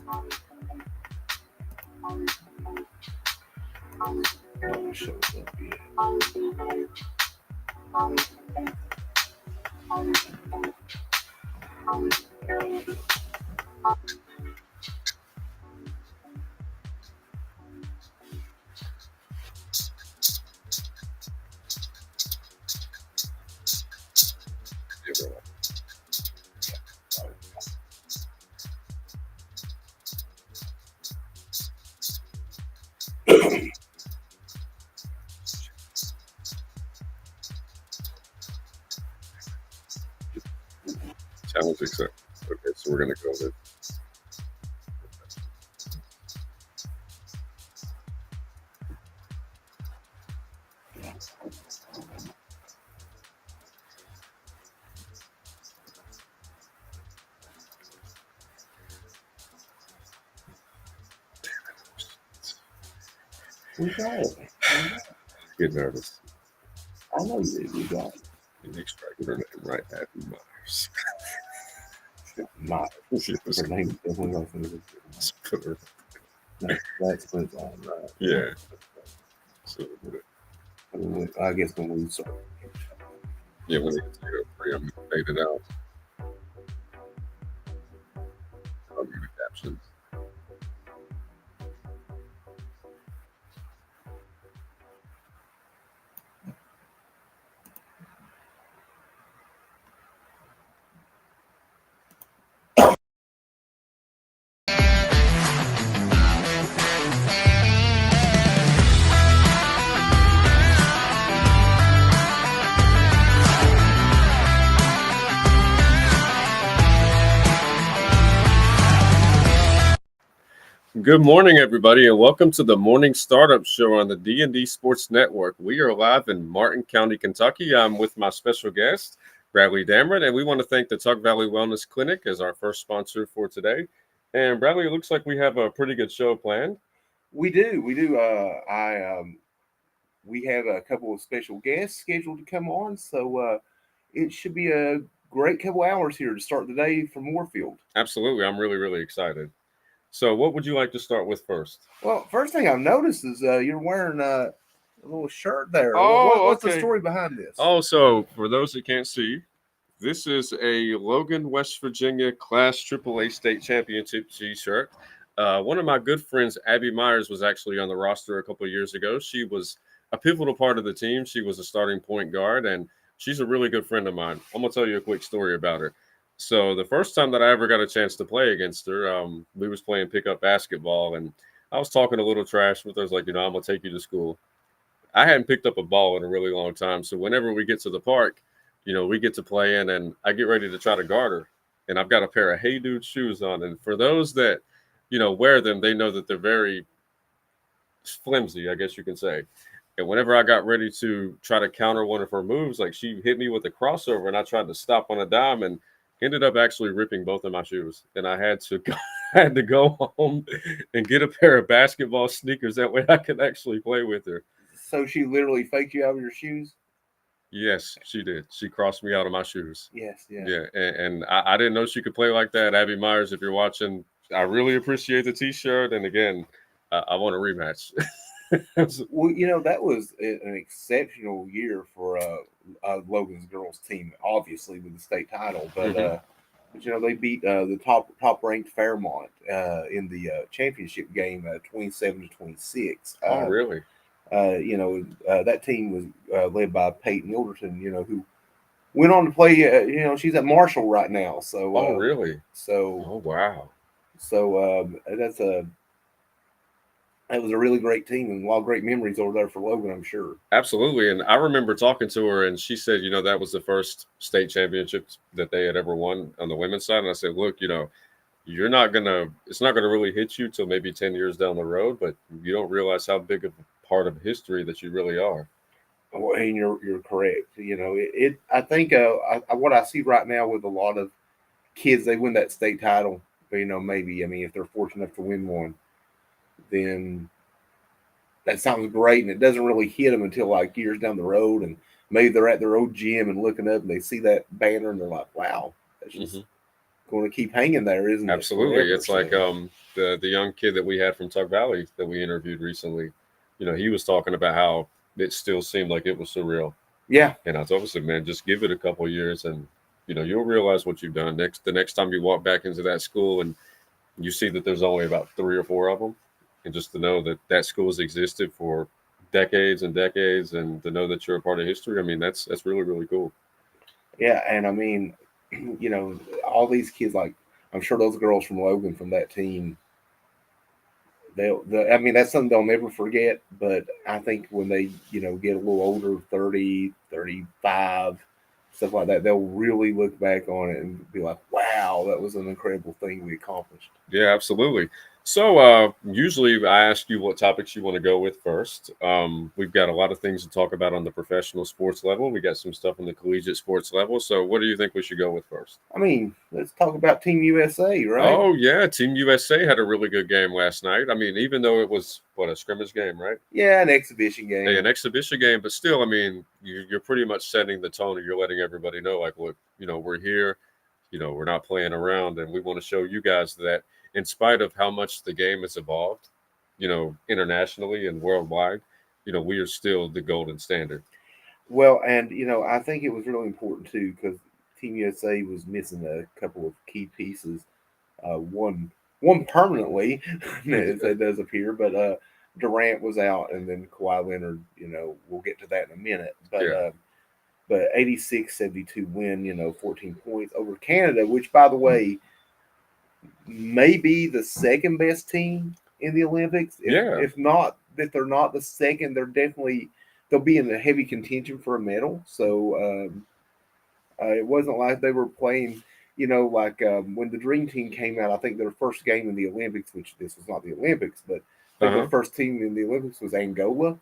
No, shows up yet. Challenge accepted. Okay, so we're gonna go with. We got it. Get nervous. I know you did. We got it. And extract her name right, Abby Myers. Not. Her name is definitely not going to Just put her. That's Clint's on, right? Yeah. So I guess when we start. yeah, when it gets to free, I'm gonna fade it out. I'll do the captions. Good morning, everybody, and welcome to the Morning Startup Show on the D&D Sports Network. We are live in Martin County, Kentucky. I'm with my special guest, Bradley Dameron, and we want to thank the Tuck Valley Wellness Clinic as our first sponsor for today. And Bradley, it looks like we have a pretty good show planned. We do. We have a couple of special guests scheduled to come on, so it should be a great couple hours here to start the day from Moorfield. Absolutely. I'm really, really excited. So what would you like to start with first? Well, first thing I've noticed is you're wearing a little shirt there. Oh, what's okay. the story behind this? Oh, so for those that can't see, this is a Logan, West Virginia Class AAA State Championship T-shirt. One of my good friends, Abby Myers, was actually on the roster a couple of years ago. She was a pivotal part of the team. She was a starting point guard, and she's a really good friend of mine. I'm going to tell you a quick story about her. So the first time that I ever got a chance to play against her, we was playing pickup basketball, and I was talking a little trash with her. I was like, I'm going to take you to school. I hadn't picked up a ball in a really long time. So whenever we get to the park, we get to play in, and I get ready to try to guard her. And I've got a pair of Hey Dude shoes on. And for those that, wear them, they know that they're very flimsy, I guess you can say. And whenever I got ready to try to counter one of her moves, like she hit me with a crossover, and I tried to stop on a dime and ended up actually ripping both of my shoes. And I had to go home and get a pair of basketball sneakers. That way I could actually play with her. So she literally faked you out of your shoes? Yes, she did. She crossed me out of my shoes. Yes, yeah. Yeah, and I didn't know she could play like that. Abby Myers, if you're watching, I really appreciate the T-shirt. And again, I want a rematch. Well, that was an exceptional year for Logan's girls team, obviously with the state title. But they beat the top ranked Fairmont in the championship game, 27-26. Oh, really? That team was led by Peyton Ilderton, who went on to play. She's at Marshall right now. So. Oh, really? So. Oh, wow. So that was a really great team, and a lot of great memories over there for Logan, I'm sure. Absolutely. And I remember talking to her, and she said, that was the first state championship that they had ever won on the women's side. And I said, look, it's not going to really hit you till maybe 10 years down the road, but you don't realize how big of a part of history that you really are. Well, and you're correct. I think what I see right now with a lot of kids, they win that state title, maybe, if they're fortunate enough to win one, then that sounds great, and it doesn't really hit them until like years down the road, and maybe they're at their old gym and looking up and they see that banner and they're like, wow, going to keep hanging there, isn't it? Absolutely. Forever, It's like so. the young kid that we had from Tug Valley that we interviewed recently. He was talking about how it still seemed like it was surreal. Yeah, And I told him, man, just give it a couple of years, and you'll realize what you've done. The next time you walk back into that school and you see that there's only about 3 or 4 of them, and just to know that that school has existed for decades and decades, and to know that you're a part of history. I mean, that's really really cool. yeah, and I mean, all these kids, like I'm sure those girls from Logan from that team, I mean, that's something they'll never forget. But I think when they, get a little older, 30, 35, stuff like that, they'll really look back on it and be like, wow, that was an incredible thing we accomplished. Yeah, absolutely. So usually I ask you what topics you want to go with first. We've got a lot of things to talk about on the professional sports level. We got some stuff on the collegiate sports level. So what do you think we should go with first? I mean, let's talk about Team USA, right? Oh yeah, Team USA had a really good game last night. I mean, even though it was a scrimmage game, right? Yeah, an exhibition game. Hey, an exhibition game, but still, I mean, you're pretty much setting the tone, and you're letting everybody know, like, look, we're here. We're not playing around, and we want to show you guys that in spite of how much the game has evolved, internationally and worldwide, we are still the golden standard. Well, and I think it was really important too because Team USA was missing a couple of key pieces. One permanently, as it does appear, but Durant was out, and then Kawhi Leonard. We'll get to that in a minute. But Yeah. but 86-72 win. 14 points over Canada, which by the way may be the second best team in the Olympics. If not, if they're not the second, they'll be in the heavy contention for a medal. So it wasn't like they were playing, like when the Dream Team came out. I think their first game in the Olympics, which this was not the Olympics, but I think their first team in the Olympics was Angola.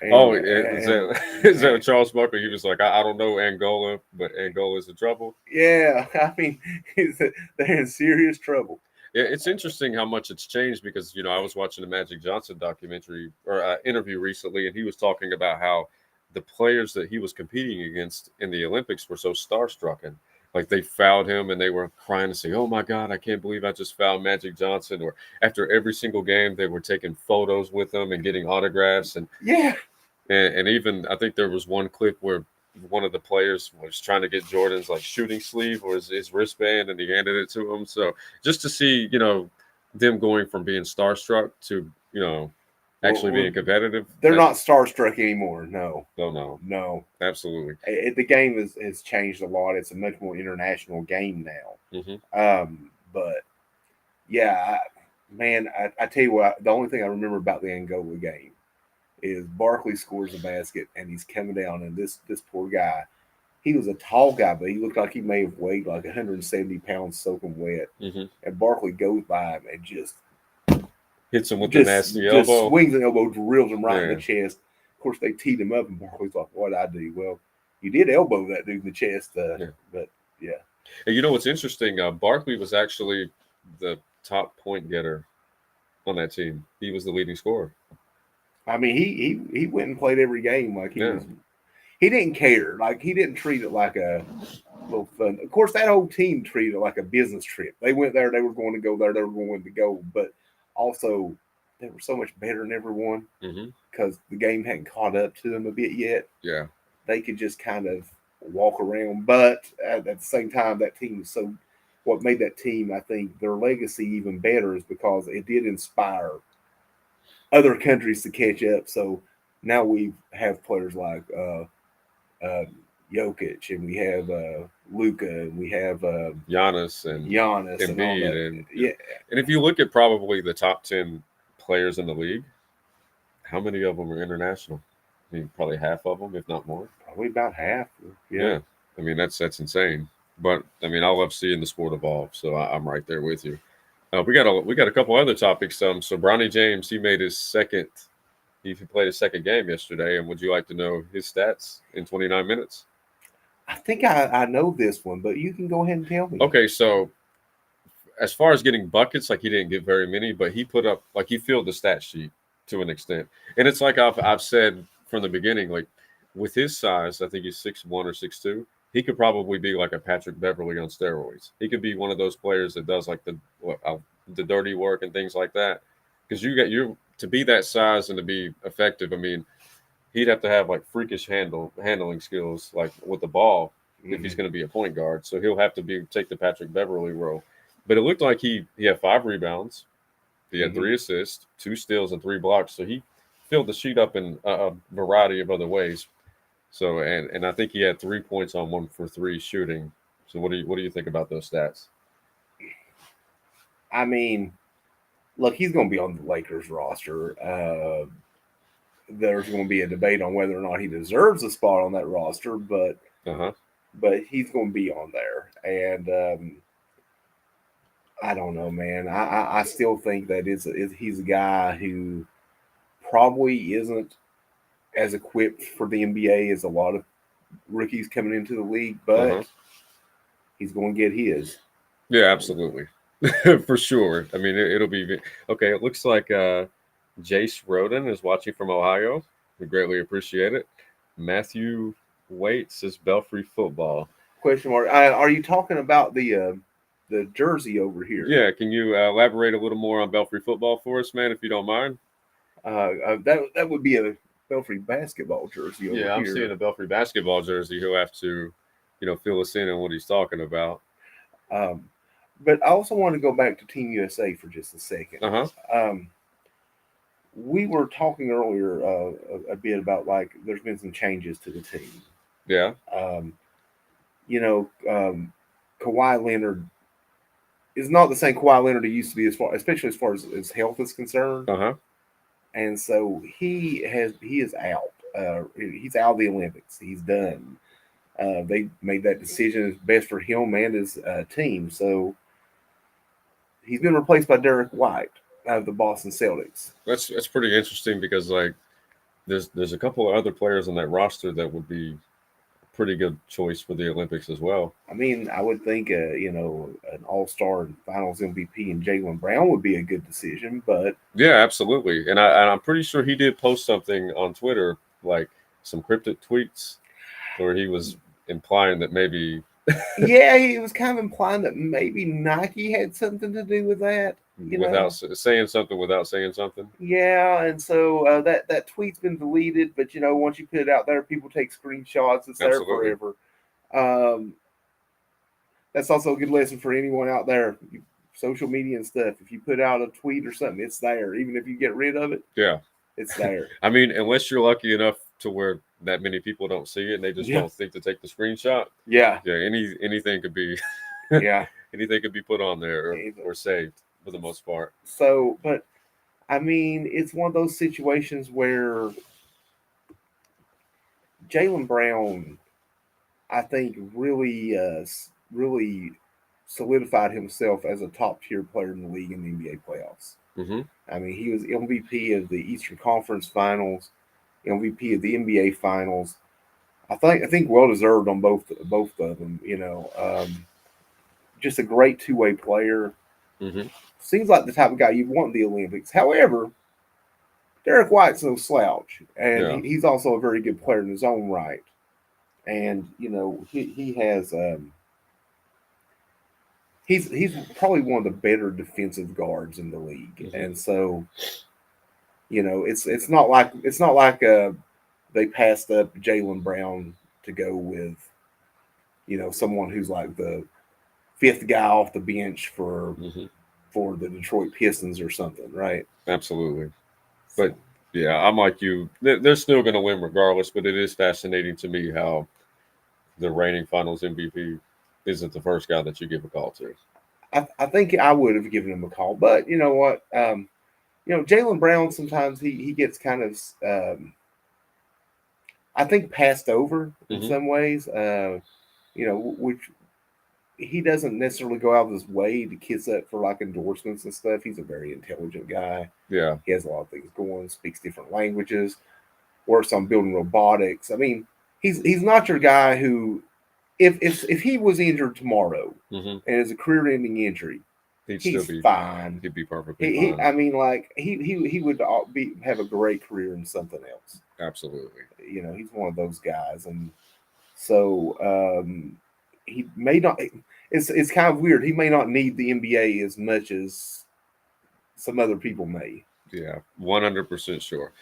Is that Charles Barkley? He was like, I don't know Angola, but Angola's in trouble. Yeah, I mean, they're in serious trouble. Yeah, it's interesting how much it's changed because I was watching the Magic Johnson documentary or interview recently, and he was talking about how the players that he was competing against in the Olympics were so starstruck, and like they fouled him and they were crying and saying, "Oh my God, I can't believe I just fouled Magic Johnson." Or after every single game, they were taking photos with him and getting autographs, and yeah, and even I think there was one clip where one of the players was trying to get Jordan's like shooting sleeve or his wristband, and he handed it to him. So just to see, them going from being starstruck to, actually being competitive. They're not starstruck anymore. No. No. Absolutely. The game has changed a lot. It's a much more international game now. But yeah, man, I tell you what, the only thing I remember about the Angola game is Barkley scores a basket and he's coming down, and this poor guy, he was a tall guy, but he looked like he may have weighed like 170 pounds soaking wet. And Barkley goes by him and just hits him with the nasty elbow. Just swings an elbow, drills him right in the chest. Of course, they teed him up, and Barkley's like, "What'd I do?" Well, you did elbow that dude in the chest, but yeah. And what's interesting? Barkley was actually the top point getter on that team. He was the leading scorer. I mean, he went and played every game like he was. He didn't care. Like he didn't treat it like a little fun. Of course, that whole team treated it like a business trip. They went there. They were going to go there. They were going to win the gold. But also, they were so much better than everyone because the game hadn't caught up to them a bit yet. Yeah, they could just kind of walk around. But at the same time, that team was so. What made that team, I think, their legacy even better is because it did inspire other countries to catch up. So now we have players like Jokic, and we have Luka, and we have Giannis and Embiid, and all that. And if you look at probably the top 10 players in the league, how many of them are international? I mean, probably half of them, if not more. Probably about half. Yeah. I mean, that's insane. But I mean, I love seeing the sport evolve, so I'm right there with you. We got a couple other topics. So Bronny James, he made his second. He played his second game yesterday, and would you like to know his stats in 29 minutes? I think I know this one, but you can go ahead and tell me. Okay, so as far as getting buckets, like he didn't get very many, but he put up like he filled the stat sheet to an extent, and it's like I've said from the beginning, like with his size, I think he's 6'1" or 6'2". he could probably be like a Patrick Beverly on steroids. He could be one of those players that does like the dirty work and things like that. Because you to be that size and to be effective. I mean, he'd have to have like freakish handling skills, like with the ball, if he's going to be a point guard. So he'll have to take the Patrick Beverly role. But it looked like he had 5 rebounds, he had 3 assists, 2 steals, and 3 blocks. So he filled the sheet up in a variety of other ways. So and I think he had 3 points on 1 for 3 shooting. So what do you think about those stats? I mean, look, he's going to be on the Lakers roster. There's going to be a debate on whether or not he deserves a spot on that roster, but he's going to be on there. And I don't know, man. I still think that he's a guy who probably isn't as equipped for the NBA as a lot of rookies coming into the league, but he's going to get his. Yeah, absolutely. For sure. I mean, it'll be okay. It looks like Jace Roden is watching from Ohio. We greatly appreciate it. Matthew Waits is Belfry football. Question mark. Are you talking about the jersey over here? Yeah. Can you elaborate a little more on Belfry football for us, man, if you don't mind? That would be a Belfry basketball jersey over here. Yeah, I'm seeing a Belfry basketball jersey. He'll have to, fill us in on what he's talking about. But I also want to go back to Team USA for just a second. We were talking earlier a bit about like there's been some changes to the team. Yeah. Kawhi Leonard is not the same Kawhi Leonard he used to be, especially as far as his health is concerned. And so he is out. He's out of the Olympics. He's done. They made that decision as best for him and his team. So he's been replaced by Derek White of the Boston Celtics. That's pretty interesting because like there's a couple of other players on that roster that would be a pretty good choice for the Olympics as well. I mean, I would think an All-Star and Finals MVP and Jaylen Brown would be a good decision, but yeah, absolutely. And I'm pretty sure he did post something on Twitter, like some cryptic tweets, where he was implying that maybe yeah, he was kind of implying that maybe Nike had something to do with that. Without saying something without saying something. Yeah, and so that tweet's been deleted, but once you put it out there, people take screenshots. It's there forever. That's also a good lesson for anyone out there. Social media and stuff. If you put out a tweet or something, it's there. Even if you get rid of it, yeah, it's there. I mean, unless you're lucky enough to where that many people don't see it and they just don't think to take the screenshot. Yeah. Anything could be. Anything could be put on there or saved for the most part. So, but I mean, it's one of those situations where Jaylen Brown, I think, really solidified himself as a top tier player in the league in the NBA playoffs. I mean, he was MVP of the Eastern Conference Finals, MVP of the NBA Finals. I think well deserved on both of them. Just a great two-way player. Seems like the type of guy you want in the Olympics. However, Derek White's no slouch, and he's also a very good player in his own right. And he has he's probably one of the better defensive guards in the league, and so it's not like they passed up Jaylen Brown to go with someone who's like the 5th guy off the bench for the Detroit Pistons or something, right? Absolutely. But yeah, I'm like you. They're still going to win regardless, but it is fascinating to me how the reigning Finals MVP isn't the first guy that you give a call to. I think I would have given him a call, but you know what? Jaylen Brown sometimes he gets kind of I think passed over in some ways. Which he doesn't necessarily go out of his way to kiss up for like endorsements and stuff. He's a very intelligent guy. Yeah. He has a lot of things going, speaks different languages, works on building robotics. I mean, he's not your guy who if he was injured tomorrow and it's a career-ending injury, he's fine. He'd be perfectly fine. I mean, like he would have a great career in something else. Absolutely. He's one of those guys, and So he may not. It's kind of weird. He may not need the NBA as much as some other people may. Yeah, 100% sure.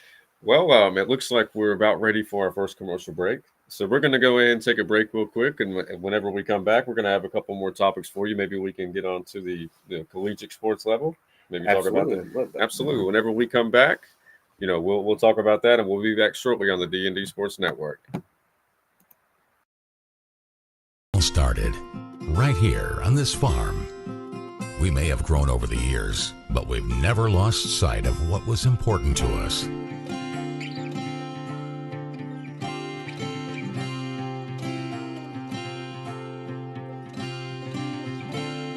Well, it looks like we're about ready for our first commercial break. So we're going to go in and take a break real quick, and whenever we come back, we're going to have a couple more topics for you. Maybe we can get on to the collegiate sports level. Maybe talk about Absolutely, that. I'd love that. Absolutely. Whenever we come back, we'll talk about that, and we'll be back shortly on the D&D Sports Network. Started right here on this farm. We may have grown over the years, but we've never lost sight of what was important to us.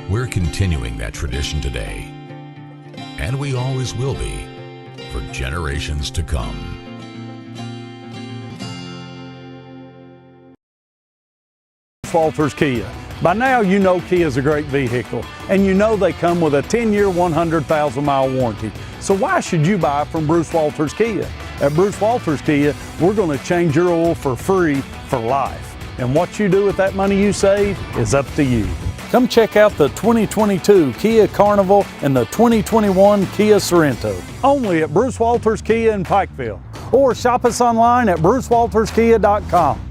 We're continuing that tradition today, and we always will be for generations to come. Walters Kia. By now you know Kia is a great vehicle, and you know they come with a 10-year, 100,000-mile warranty. So why should you buy from Bruce Walters Kia? At Bruce Walters Kia, we're going to change your oil for free for life. And what you do with that money you save is up to you. Come check out the 2022 Kia Carnival and the 2021 Kia Sorento. Only at Bruce Walters Kia in Pikeville. Or shop us online at brucewalterskia.com.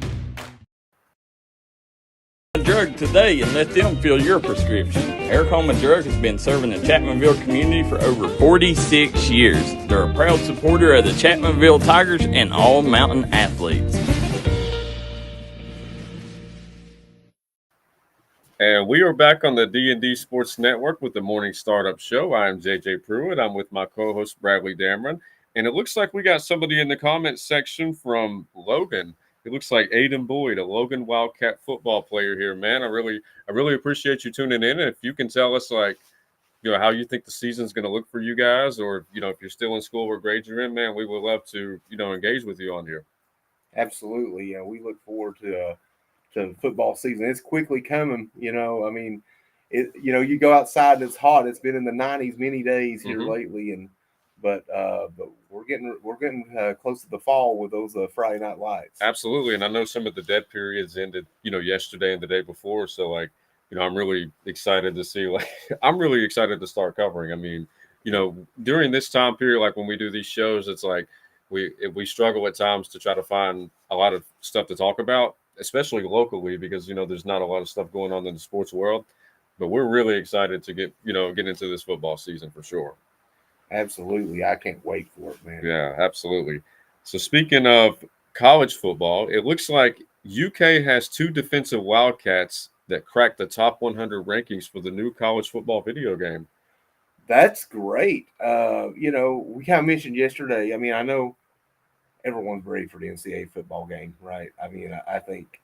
Drug today and let them fill your prescription. Eric Holman Drug has been serving the Chapmanville community for over 46 years. They're a proud supporter of the Chapmanville Tigers and all mountain athletes. And we are back on the D&D Sports Network with the Morning Startup Show. I am JJ Pruitt. I'm with my co-host Bradley Dameron. And it looks like we got somebody in the comments section from Logan. It looks like Aiden Boyd, a Logan Wildcat football player here, man. I really appreciate you tuning in. And if you can tell us, how you think the season's going to look for you guys, or, if you're still in school, what grade you're in, man, we would love to, engage with you on here. Absolutely. Yeah, we look forward to football season. It's quickly coming. I mean, you go outside, it's hot. It's been in the 90s many days here lately, but we're getting close to the fall with those Friday night lights. Absolutely, and I know some of the dead periods ended, yesterday and the day before. So, I'm really excited to see. I'm really excited to start covering. I mean, during this time period, when we do these shows, it's like we struggle at times to try to find a lot of stuff to talk about, especially locally, because there's not a lot of stuff going on in the sports world. But we're really excited to get into this football season for sure. Absolutely. I can't wait for it, man. Yeah, absolutely. So speaking of college football, it looks like UK has 2 defensive Wildcats that cracked the top 100 rankings for the new college football video game. That's great. We kind of mentioned yesterday. I mean, I know everyone's ready for the NCAA football game, right? I mean, I think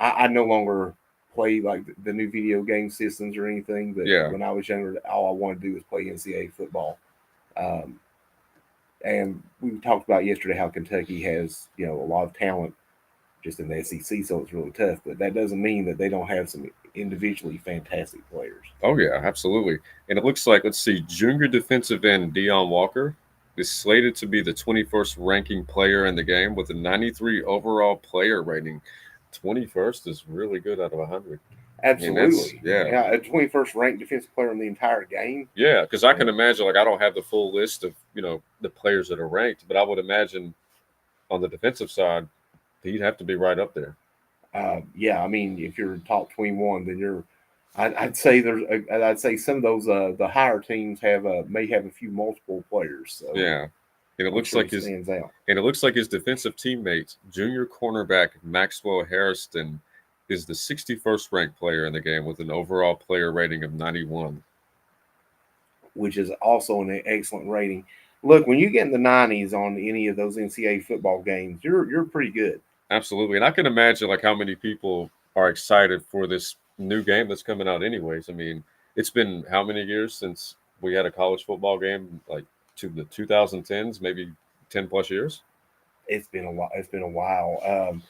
I no longer play the new video game systems or anything, but when I was younger, all I wanted to do was play NCAA football. And we talked about yesterday how Kentucky has, a lot of talent just in the SEC, so it's really tough. But that doesn't mean that they don't have some individually fantastic players. Oh, yeah, absolutely. And it looks like, let's see, junior defensive end Deion Walker is slated to be the 21st ranking player in the game with a 93 overall player rating. 21st is really good out of 100. Absolutely. Yeah. A 21st ranked defensive player in the entire game. Yeah, because I can imagine, I don't have the full list of, the players that are ranked, but I would imagine on the defensive side, he'd have to be right up there. I mean, if you're top 21, then I'd say some of those the higher teams may have a few multiple players. So yeah, and it looks like stands out. And it looks like his defensive teammate, junior cornerback Maxwell Harrison, is the 61st ranked player in the game with an overall player rating of 91, which is also an excellent rating. Look, when you get in the 90s on any of those NCAA football games, you're pretty good. Absolutely, and I can imagine how many people are excited for this new game that's coming out. Anyways, I mean, it's been how many years since we had a college football game, to the 2010s, maybe 10 plus years. It's been a while. It's been a while.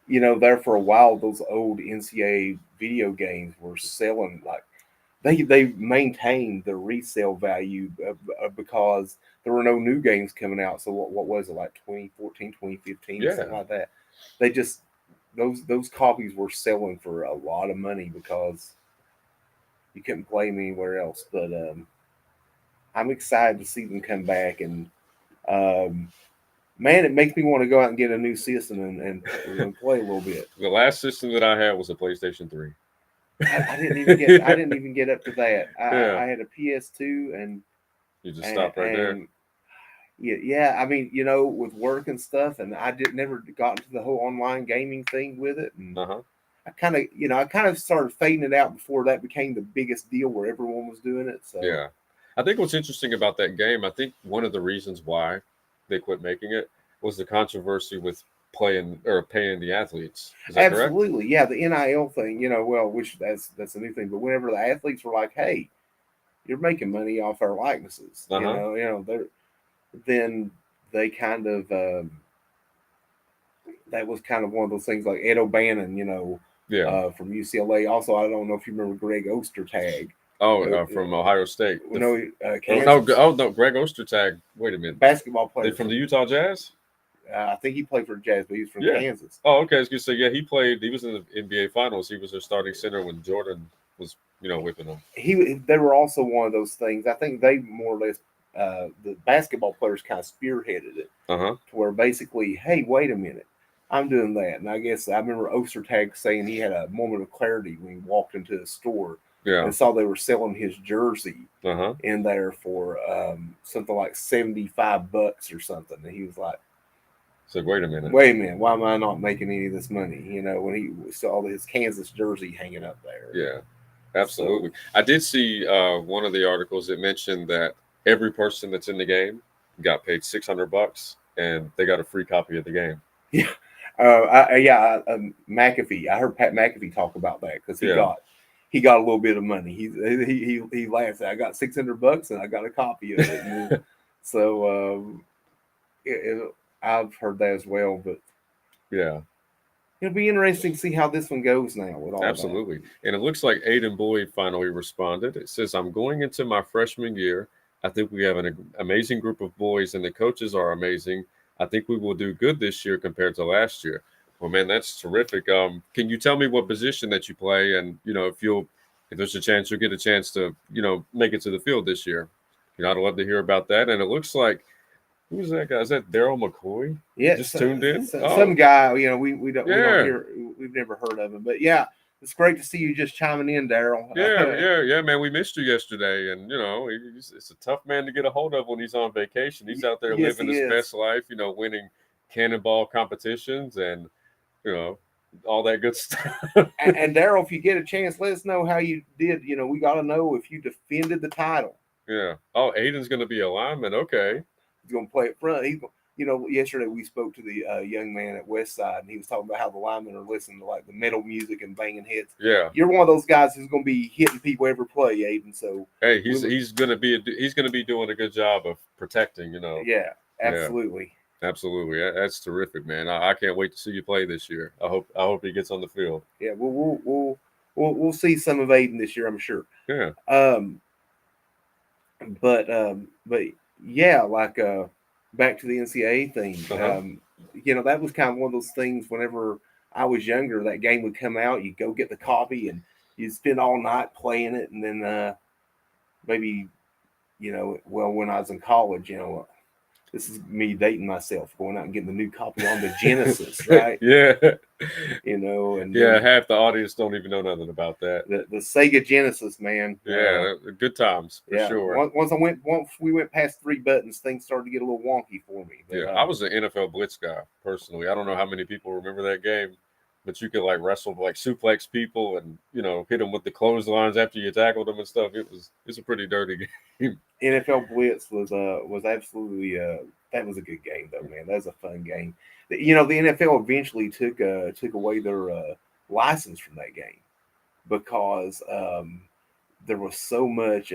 There for a while, those old NCAA video games were selling they maintained the resale value because there were no new games coming out. So what was it, 2014, 2015, something like that? those copies were selling for a lot of money because you couldn't play them anywhere else. But I'm excited to see them come back, and man, it makes me want to go out and get a new system and play a little bit. The last system that I had was a PlayStation 3. I didn't even get up to that. I had a PS2, and you just stopped right there. Yeah. I mean, with work and stuff, and I never got into the whole online gaming thing with it, and I kind of started fading it out before that became the biggest deal where everyone was doing it. So yeah, I think what's interesting about that game, I think one of the reasons why they quit making it was the controversy with paying the athletes. Is that absolutely correct? Yeah, the NIL thing, which that's a new thing, but whenever the athletes were like, hey, you're making money off our likenesses, then they kind of that was kind of one of those things like Ed O'Bannon, from UCLA. Also, I don't know if you remember Greg Ostertag. From Ohio State. Kansas. No, Greg Ostertag. Wait a minute. Basketball player from the Utah Jazz? I think he played for the Jazz, but he's from Kansas. Oh, okay. I was going to say, yeah, he played. He was in the NBA Finals. He was their starting center when Jordan was, whipping them. They were also one of those things. I think they more or less, the basketball players kind of spearheaded it to where basically, hey, wait a minute, I'm doing that. And I guess I remember Ostertag saying he had a moment of clarity when he walked into the store and saw they were selling his jersey in there for something like $75 or something. And he was like, so wait a minute, why am I not making any of this money? When he saw his Kansas jersey hanging up there. Yeah, absolutely. So, I did see one of the articles that mentioned that every person that's in the game got paid $600 and they got a free copy of the game. Yeah. McAfee. I heard Pat McAfee talk about that because he got a little bit of money. He laughed. I got $600 and I got a copy of it. So I've heard that as well. But yeah, it'll be interesting to see how this one goes now with all absolutely. That. And it looks like Aiden Boyd finally responded. It says, "I'm going into my freshman year. I think we have an amazing group of boys, and the coaches are amazing. I think we will do good this year compared to last year." Well, man, that's terrific. Can you tell me what position that you play, and if there's a chance you'll get a chance to make it to the field this year? I'd love to hear about that. And it looks like, who's that guy? Is that Darryl McCoy? Yeah, just tuned in. Some guy. We don't hear. We've never heard of him, but yeah. It's great to see you just chiming in, Darryl. Yeah, man. We missed you yesterday, and it's a tough man to get a hold of when he's on vacation. He's out there living his best life, winning cannonball competitions and all that good stuff. and Darryl, if you get a chance, let us know how you did. We got to know if you defended the title. Yeah. Oh, Aiden's going to be a lineman. Okay. He's going to play up front. Yesterday we spoke to the young man at Westside, and he was talking about how the linemen are listening to like the metal music and banging heads. Yeah, you're one of those guys who's going to be hitting people every play, Aiden. So hey, he's going to be doing a good job of protecting. Yeah, absolutely, absolutely. That's terrific, man. I can't wait to see you play this year. I hope he gets on the field. Yeah, we'll see some of Aiden this year, I'm sure. Yeah. But yeah, like back to the NCAA thing. That was kind of one of those things whenever I was younger, that game would come out, you'd go get the copy and you'd spend all night playing it. And then maybe, when I was in college, this is me dating myself, going out and getting the new copy on the Genesis, right? Yeah. And half the audience don't even know nothing about that. The Sega Genesis, man. Yeah, good times for sure. Once we went past 3 buttons, things started to get a little wonky for me. But, I was an NFL Blitz guy personally. I don't know how many people remember that game, but you could like wrestle, like suplex people, and hit them with the clotheslines after you tackled them and stuff. It's a pretty dirty game. NFL Blitz was absolutely that was a good game though, man. That was a fun game. The NFL eventually took away their license from that game because there was so much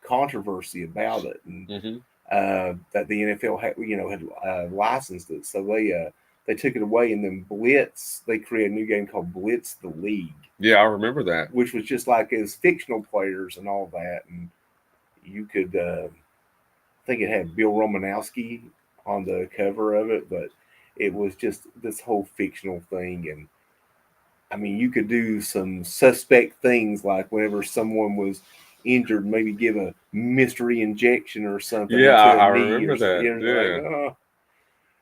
controversy about it, and that the NFL had licensed it, so they took it away. And then Blitz, they created a new game called Blitz the League. Yeah, I remember that. Which was just like as fictional players and all that, and you could, I think it had Bill Romanowski on the cover of it, but it was just this whole fictional thing. And I mean, you could do some suspect things like whenever someone was injured, maybe give a mystery injection or something Yeah, into I a knee remember or that. you know, Yeah. like, oh.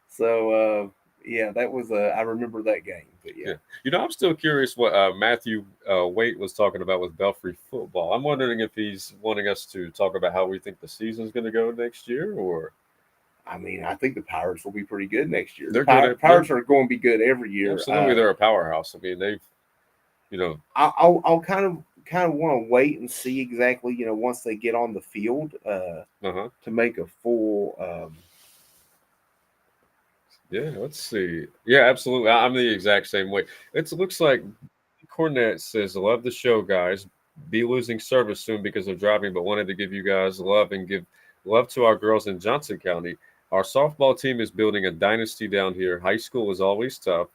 So yeah, that was I remember that game. But yeah. I'm still curious what Matthew Waite was talking about with Belfry football. I'm wondering if he's wanting us to talk about how we think the season's going to go next year, or I mean, I think the Pirates will be pretty good next year. They're good. Pirates are going to be good every year. Absolutely, they're a powerhouse. I mean, they've, I'll kind of want to wait and see exactly, once they get on the field to make a full. Yeah, let's see. Yeah, absolutely. I'm the exact same way. It looks like Cornette says, "Love the show, guys. Be losing service soon because of driving, but wanted to give you guys love and give love to our girls in Johnson County. Our softball team is building a dynasty down here. High school is always tough,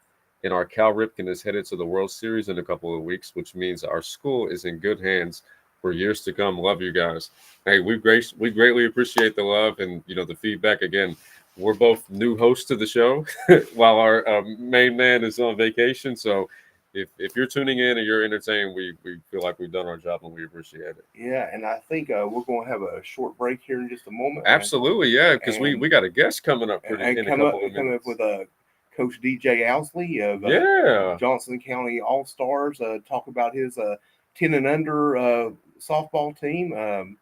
and our Cal Ripken is headed to the World Series in a couple of weeks, which means our school is in good hands for years to come. Love you guys." Hey, we greatly appreciate the love and the feedback. Again, we're both new hosts to the show while our main man is on vacation. So if you're tuning in and you're entertained, we feel like we've done our job and we appreciate it. Yeah, and I think we're going to have a short break here in just a moment. Absolutely, yeah, because we got a guest coming up in a couple of minutes. Coming up with Coach DJ Owsley of Johnson County All-Stars. Talk about his 10 and under softball team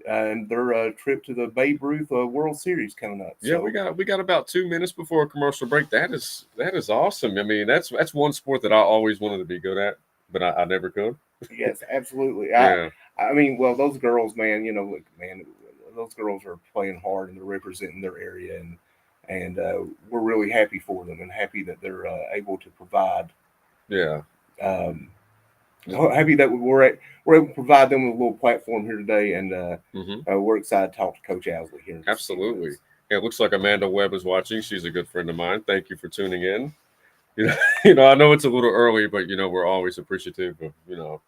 and their trip to the Babe Ruth World Series coming up. Yeah, so we got about 2 minutes before a commercial break. That is awesome. I mean, that's one sport that I always wanted to be good at, but I never could. Yes, absolutely. Yeah. I mean, well, those girls, man, those girls are playing hard and they're representing their area, and we're really happy for them and happy that they're able to provide. Yeah. Happy that we're able to provide them with a little platform here today, and we're excited to talk to Coach Owsley here. Absolutely. It looks like Amanda Webb is watching. She's a good friend of mine. Thank you for tuning in. I know it's a little early, but we're always appreciative of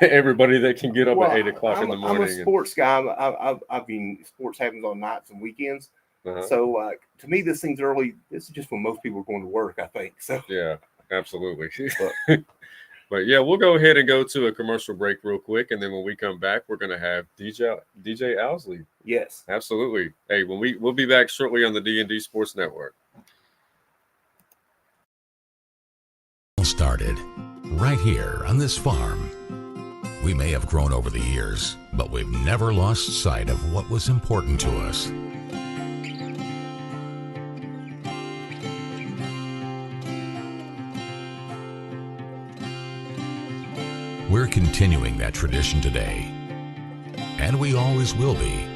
everybody that can get up at 8 o'clock in the morning. I'm a sports guy. I've been sports happens on nights and weekends. So to me, this thing's early. This is just when most people are going to work, I think. So yeah, absolutely. But yeah, we'll go ahead and go to a commercial break real quick, and then when we come back, we're going to have DJ Owsley. Yes, absolutely. Hey, we'll be back shortly on the D&D Sports Network. Started right here on this farm. We may have grown over the years, but we've never lost sight of what was important to us. We're continuing that tradition today, and we always will be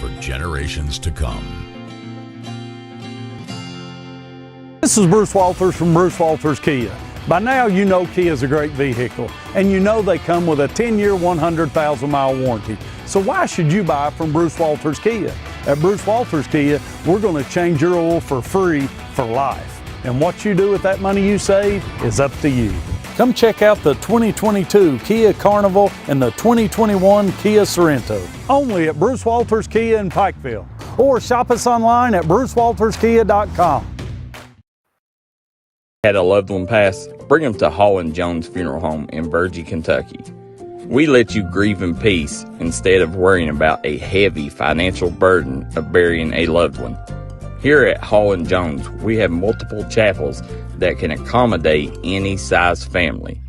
for generations to come. This is Bruce Walters from Bruce Walters Kia. By now, you know Kia is a great vehicle, and you know they come with a 10-year, 100,000-mile warranty. So why should you buy from Bruce Walters Kia? At Bruce Walters Kia, we're going to change your oil for free for life. And what you do with that money you save is up to you. Come check out the 2022 Kia Carnival and the 2021 Kia Sorento. Only at Bruce Walters Kia in Pikeville. Or shop us online at brucewalterskia.com. Had a loved one pass? Bring them to Hall & Jones Funeral Home in Virgie, Kentucky. We let you grieve in peace instead of worrying about a heavy financial burden of burying a loved one. Here at Hall & Jones, we have multiple chapels that can accommodate any size family.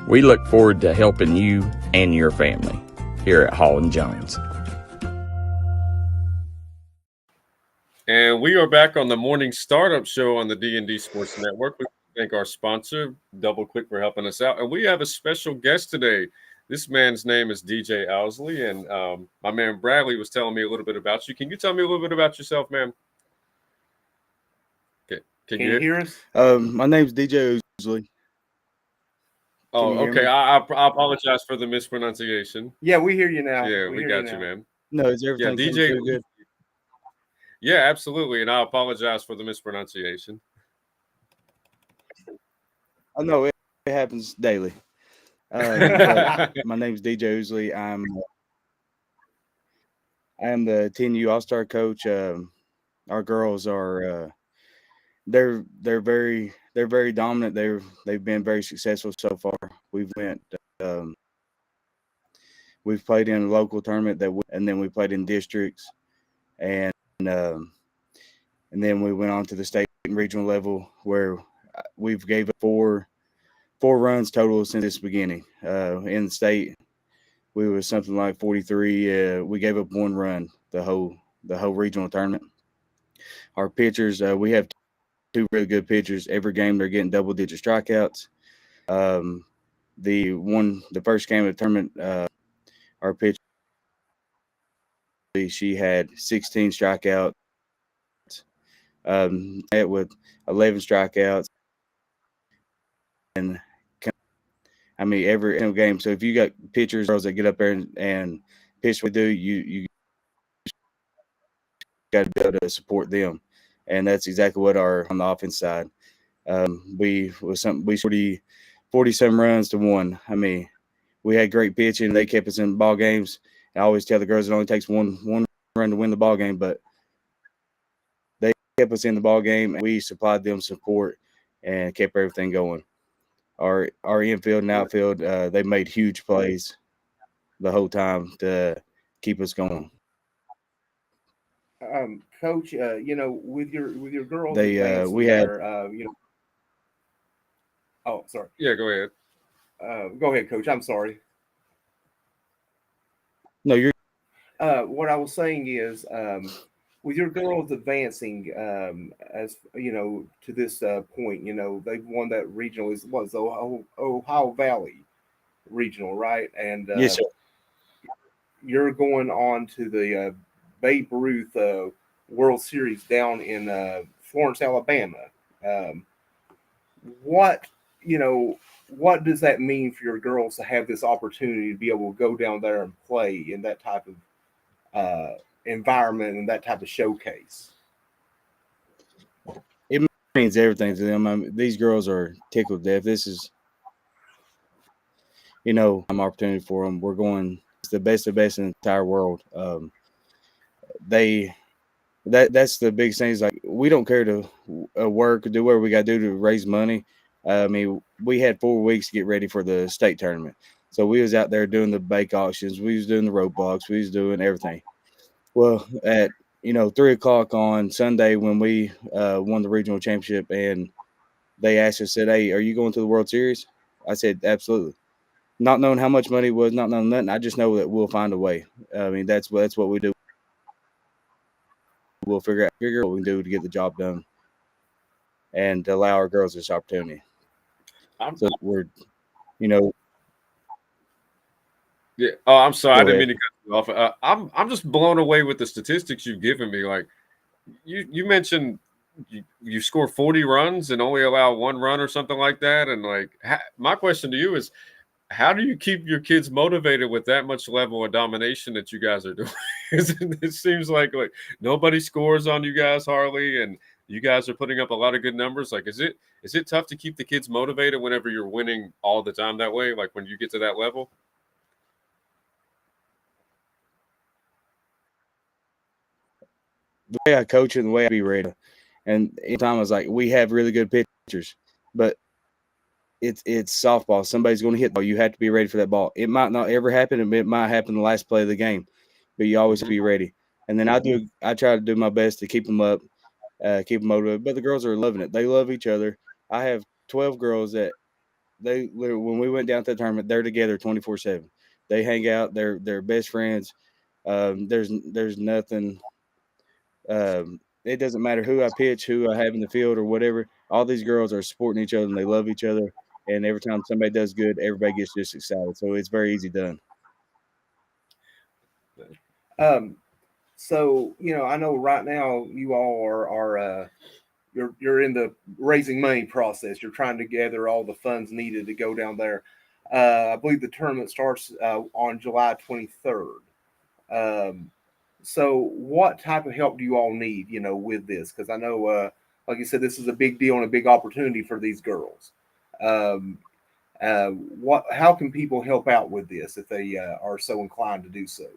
We look forward to helping you and your family here at Hall & Jones. And we are back on the morning startup show on the D&D Sports Network. We thank our sponsor, Double Click, for helping us out. And we have a special guest today. This man's name is DJ Owsley, and my man Bradley was telling me a little bit about you. Can you tell me a little bit about yourself, man? Okay. Can you hear us? My name's DJ Owsley. Oh, okay. I apologize for the mispronunciation. Yeah, we hear you now. Yeah, we got you, man. No, is everything DJ good? Yeah, absolutely. And I apologize for the mispronunciation. I know it happens daily. My name's DJ Owsley. I am the 10U All-Star coach. Our girls are they're very they're very dominant. They've been very successful so far. We've played in a local tournament and then we played in districts, and then we went on to the state and regional level where we've gave up four runs total since its beginning. In the state, we were something like 43. We gave up one run the whole regional tournament. Our pitchers, we have two really good pitchers. Every game they're getting double-digit strikeouts. The first game of the tournament, our pitcher, she had 16 strikeouts. With 11 strikeouts, and I mean every game. So if you got pitchers, girls that get up there and pitch what they do, you got to be able to support them, and that's exactly what on the offense side. We 40 some runs to one. I mean, we had great pitching. They kept us in ball games. I always tell the girls it only takes one run to win the ball game, but they kept us in the ball game, and we supplied them support and kept everything going. Our infield and outfield, they made huge plays the whole time to keep us going. Coach, with your girls, we had. Oh, sorry. Yeah, go ahead. Go ahead, Coach. I'm sorry. No, you're. What I was saying is, with your girls advancing, as you know, to this point, they've won that regional. Was the Ohio Valley regional, right? And Yes, sir. You're going on to the Babe Ruth World Series down in Florence, Alabama. What does that mean for your girls to have this opportunity to be able to go down there and play in that type of environment and that type of showcase? It means everything to them. I mean, these girls are tickled to death. This is, an opportunity for them. We're going. It's the best of best in the entire world. That's the biggest thing. Is like we don't care to work, do whatever we got to do to raise money. I mean, we had 4 weeks to get ready for the state tournament, so we was out there doing the bake auctions. We was doing the roadblocks. We was doing everything. Well, at 3:00 on Sunday when we won the regional championship, and they asked us, said, "Hey, are you going to the World Series?" I said, "Absolutely." Not knowing how much money it was, not knowing nothing. I just know that we'll find a way. I mean, that's what we do. We'll figure out what we can do to get the job done and allow our girls this opportunity. So we're, Yeah. Oh, I'm sorry. I didn't ahead. mean to cut you off. I'm just blown away with the statistics you've given me. Like you mentioned, you score 40 runs and only allow 1 run or something like that. And my question to you is, how do you keep your kids motivated with that much level of domination that you guys are doing? It seems like nobody scores on you guys hardly, and you guys are putting up a lot of good numbers. Like, is it tough to keep the kids motivated whenever you're winning all the time that way? Like when you get to that level? The way I coach and the way I be ready, and in time I was like, we have really good pitchers, but it's softball. Somebody's going to hit the ball. You have to be ready for that ball. It might not ever happen, and it might happen the last play of the game, but you always be ready. And then I try to do my best to keep them up, keep them motivated. But the girls are loving it. They love each other. I have 12 girls that when we went down to the tournament, they're together 24/7. They hang out. They're best friends. There's nothing. It doesn't matter who I pitch, who I have in the field, or whatever. All these girls are supporting each other, and they love each other. And every time somebody does good, everybody gets just excited. So it's very easy done. So I know right now you all are you're in the raising money process. You're trying to gather all the funds needed to go down there. I believe the tournament starts on July 23rd. So what type of help do you all need, with this? Because I know, like you said, this is a big deal and a big opportunity for these girls. How can people help out with this if they are so inclined to do so?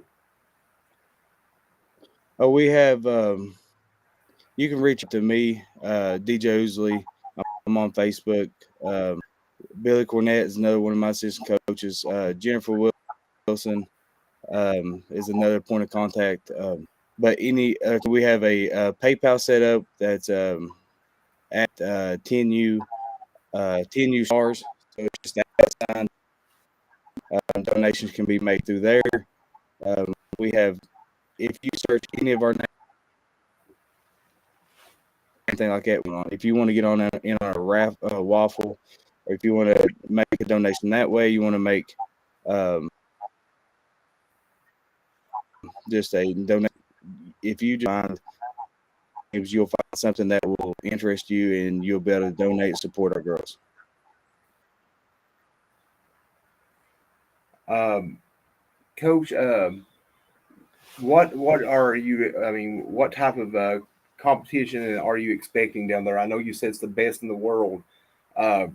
Oh, we have. You can reach out to me, DJ Ousley, on I'm on Facebook. Billy Cornett is another one of my assistant coaches. Jennifer Wilson is another point of contact. But we have a PayPal set up that's at 10U stars. So it's just that sign. Donations can be made through there. We have, if you search any of our names, anything like that, if you want to get on in on a waffle, or if you want to make a donation that way, you want to make just a donation. If you find, you'll find something that will interest you, and you'll be able to donate and support our girls. Coach, what are you? I mean, what type of competition are you expecting down there? I know you said it's the best in the world. Do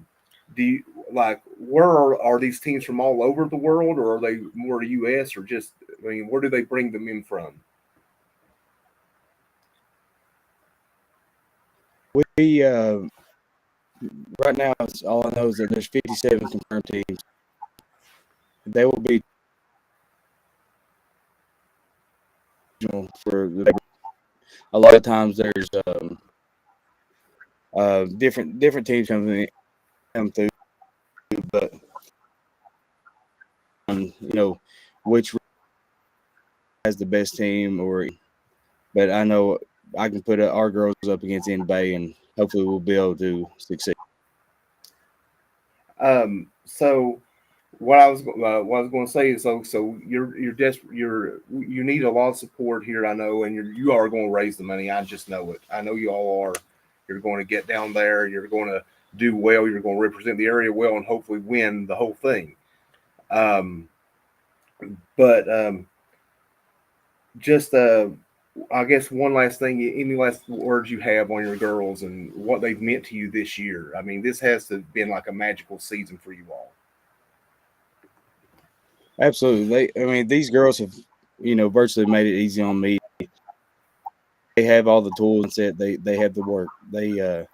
you where are these teams from all over the world, or are they more U.S. or just? I mean, where do they bring them in from? We right now, all I know is that there's 57 confirmed teams. They will be for a lot of times. There's different teams come through, but which has the best team, but I know I can put our girls up against anybody, and hopefully we'll be able to succeed. So what I was going to say is, so you need a lot of support here, I know, and you are going to raise the money. I just know it. I know you all are. You're going to get down there. You're going to do well. You're going to represent the area well, and hopefully win the whole thing. I guess one last thing, any last words you have on your girls and what they've meant to you this year? I mean, this has to have been like a magical season for you all. Absolutely. These girls have, virtually made it easy on me. They have all the tools and set. They have the work. They,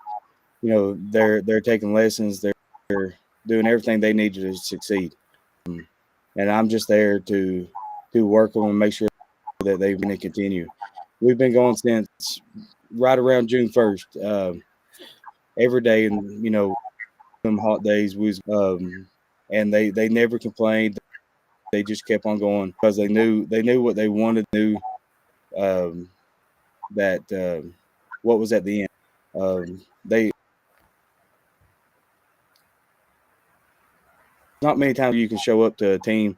they're taking lessons. They're doing everything they need to succeed. And I'm just there to work on and make sure that they're going to continue. We've been going since right around June 1st, every day, and some hot days and they never complained. They just kept on going because they knew what they wanted to do. What was at the end. Not many times you can show up to a team,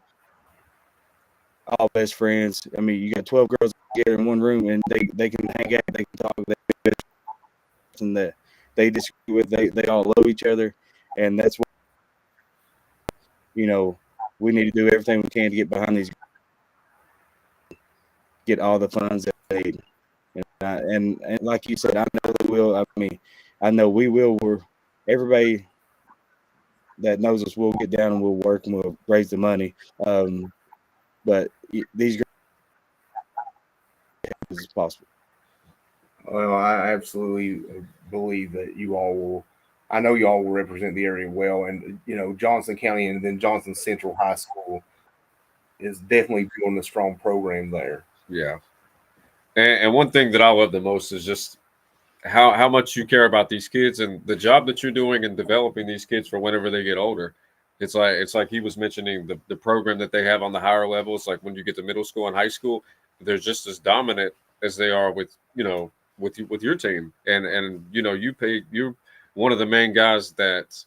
all best friends. I mean, you got 12 girls together in one room, and they can hang out, they can talk, and that they disagree with. They all love each other, and that's what we need to do everything we can to get behind these, get all the funds that they need. And like you said, I know they will. I know we will. Everybody that knows us will get down and we'll work and we'll raise the money. But these girls is possible. Well, I absolutely believe that you all will. I know you all will represent the area well, and Johnson County and then Johnson Central High School is definitely doing a strong program there. Yeah, and one thing that I love the most is just how much you care about these kids and the job that you're doing in developing these kids for whenever they get older. It's like he was mentioning the program that they have on the higher levels. Like when you get to middle school and high school, they're just as dominant as they are with your team. And you're one of the main guys that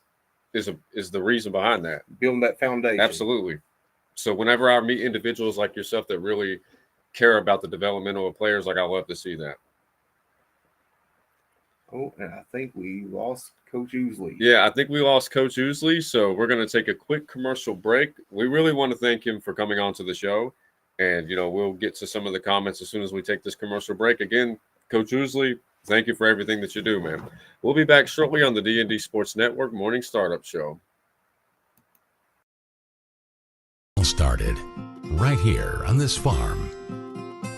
is the reason behind that. Building that foundation. Absolutely. So whenever I meet individuals like yourself that really care about the developmental of players, I love to see that. Oh, and I think we lost Coach Ousley. Yeah, I think we lost Coach Ousley, so we're going to take a quick commercial break. We really want to thank him for coming on to the show, and, we'll get to some of the comments as soon as we take this commercial break. Again, Coach Ousley, thank you for everything that you do, man. We'll be back shortly on the D&D Sports Network Morning Startup Show. Started right here on this farm.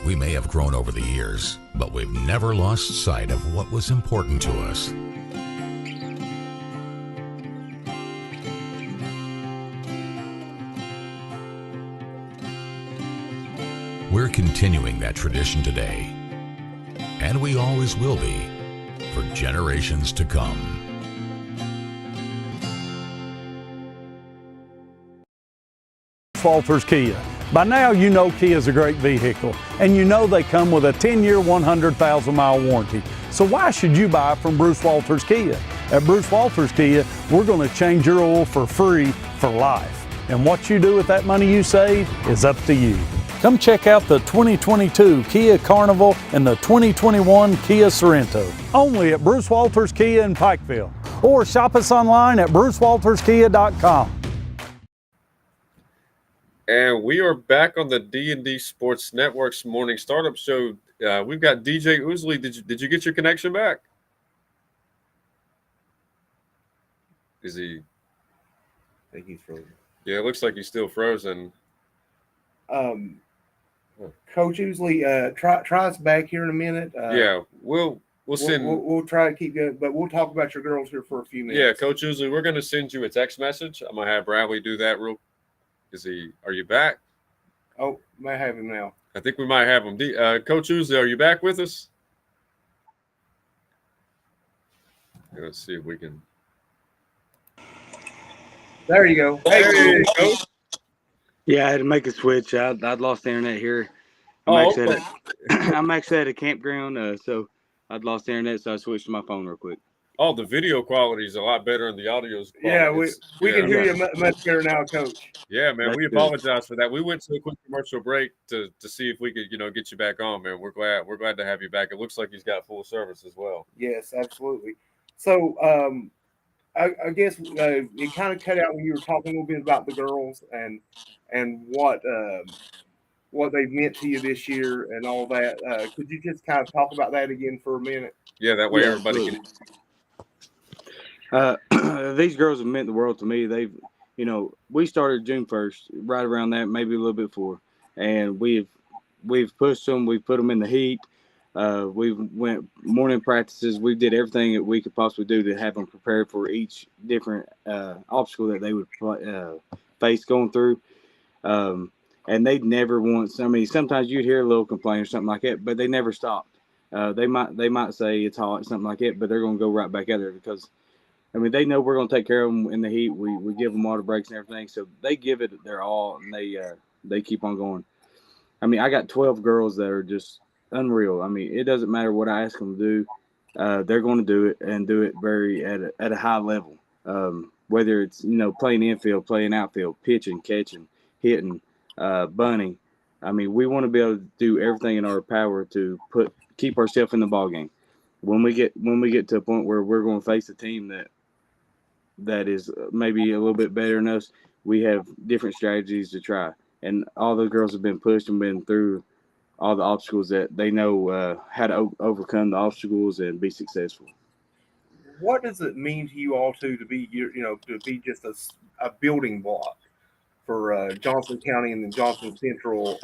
We may have grown over the years, but we've never lost sight of what was important to us. We're continuing that tradition today, and we always will be for generations to come. Walters Kia. By now, you know Kia is a great vehicle, and you know they come with a 10-year, 100,000-mile warranty. So why should you buy from Bruce Walters Kia? At Bruce Walters Kia, we're going to change your oil for free for life. And what you do with that money you save is up to you. Come check out the 2022 Kia Carnival and the 2021 Kia Sorento. Only at Bruce Walters Kia in Pikeville. Or shop us online at brucewalterskia.com. And we are back on the D&D Sports Network's morning startup show. We've got DJ Ousley. Did you get your connection back? Is he? I think he's frozen. Yeah, it looks like he's still frozen. Coach Ousley, try us back here in a minute. Yeah, we'll send. We'll try to keep going, but we'll talk about your girls here for a few minutes. Yeah, Coach Ousley, we're going to send you a text message. I'm gonna have Bradley do that real. Are you back? Oh, may have him now. I think we might have him. Coach Ousley, are you back with us? Let's see if we can. There you go. Hey, Coach. Yeah, I had to make a switch. I'd lost the internet here. Okay. I'm actually at a campground, so I'd lost the internet, so I switched to my phone real quick. Oh, the video quality is a lot better and the audio is. Yeah, we can hear you much better now, Coach. Yeah, man, That's we good. apologize for that. We went to a quick commercial break to see if we could, get you back on, man. We're glad to have you back. It looks like he's got full service as well. Yes, absolutely. So, I guess it kind of cut out when you were talking a little bit about the girls and what they've meant to you this year and all that. Could you just kind of talk about that again for a minute? Yeah, that way Yeah, everybody can. These girls have meant the world to me. They've, we started June 1st, right around that, maybe a little bit before, and we've pushed them. We've put them in the heat. We've went morning practices. We did everything that we could possibly do to have them prepared for each different obstacle that they would face going through. And they never once. I mean, sometimes you'd hear a little complaint or something like that, but they never stopped. They might say it's hot, something like that, but they're going to go right back at there because. I mean, they know we're going to take care of them in the heat. We give them water breaks and everything. So they give it their all, and they keep on going. I mean, I got 12 girls that are just unreal. I mean, it doesn't matter what I ask them to do. They're going to do it and do it at a high level. Whether it's, playing infield, playing outfield, pitching, catching, hitting, bunting. I mean, we want to be able to do everything in our power to keep ourselves in the ball game. When we get to a point where we're going to face a team that is maybe a little bit better than us, we have different strategies to try. And all the girls have been pushed and been through all the obstacles that they know how to overcome the obstacles and be successful. What does it mean to you all to be, to be just a building block for Johnson County and the Johnson Central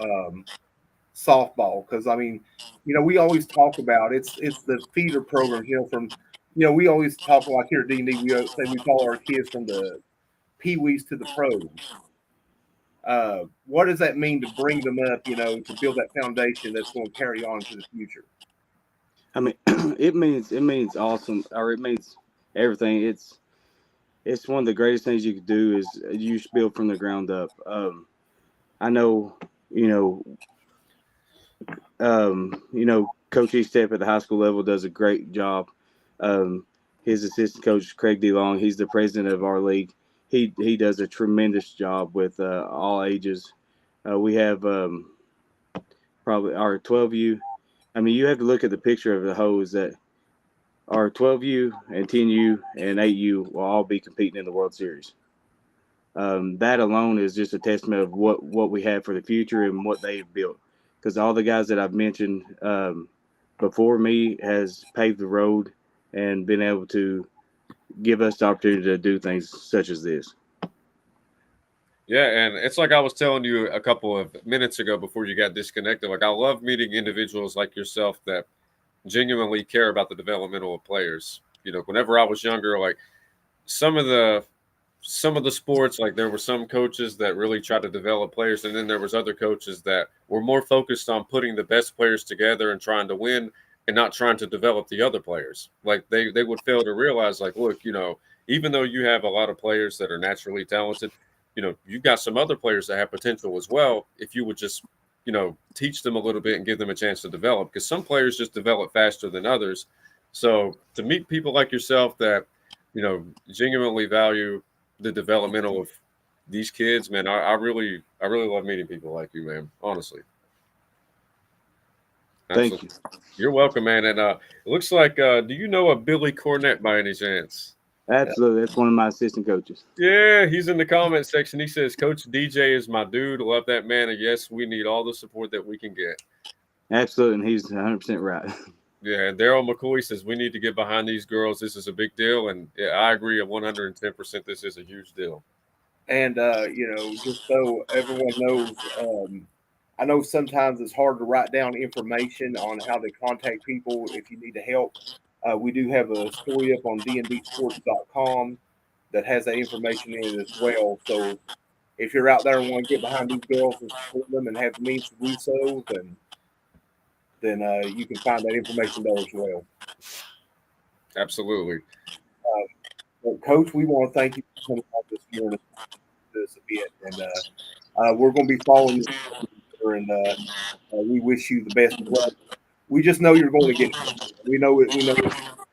softball? Because, I mean, we always talk about it's the feeder program, from we always talk like here at D&D, we say we follow our kids from the pee-wees to the pros. What does that mean to bring them up, to build that foundation that's going to carry on to the future? I mean, it means awesome, or it means everything. It's one of the greatest things you could do is you build from the ground up. I know, Coach Estep at the high school level does a great job. His assistant coach, Craig DeLong, he's the president of our league. He does a tremendous job with all ages. We have probably our 12U. I mean, you have to look at the picture of the hose that our 12U and 10U and 8U will all be competing in the World Series. That alone is just a testament of what we have for the future and what they've built. Because all the guys that I've mentioned before me has paved the road and been able to give us the opportunity to do things such as this. Yeah, and it's like I was telling you a couple of minutes ago before you got disconnected. Like, I love meeting individuals like yourself that genuinely care about the developmental of players. Whenever I was younger, like some of the some of the sports, like there were some coaches that really tried to develop players, and then there was other coaches that were more focused on putting the best players together and trying to win and not trying to develop the other players. Like they would fail to realize, like, look, even though you have a lot of players that are naturally talented, you've got some other players that have potential as well. If you would just, teach them a little bit and give them a chance to develop, because some players just develop faster than others. So to meet people like yourself that, genuinely value the developmental of these kids, man, I really love meeting people like you, man. Honestly. Thank Absolutely. you. You're welcome, man. And it looks like, do you know a Billy Cornett by any chance? Absolutely. That's one of my assistant coaches. Yeah, he's in the comment section. He says, Coach DJ is my dude. Love that man. And yes, we need all the support that we can get. Absolutely. And he's 100% right. Yeah, and Darryl McCoy says we need to get behind these girls. This is a big deal. And yeah, I agree 110%. This is a huge deal. And just so everyone knows, I know sometimes it's hard to write down information on how to contact people if you need help. We do have a story up on dndsports.com that has that information in it as well. So if you're out there and want to get behind these girls and support them and have the means to do so, then you can find that information there as well. Absolutely. Well, Coach, we want to thank you for coming out this morning this a bit, and we're going to be following you, and we wish you the best of luck. We just know you're going to get it. We know you're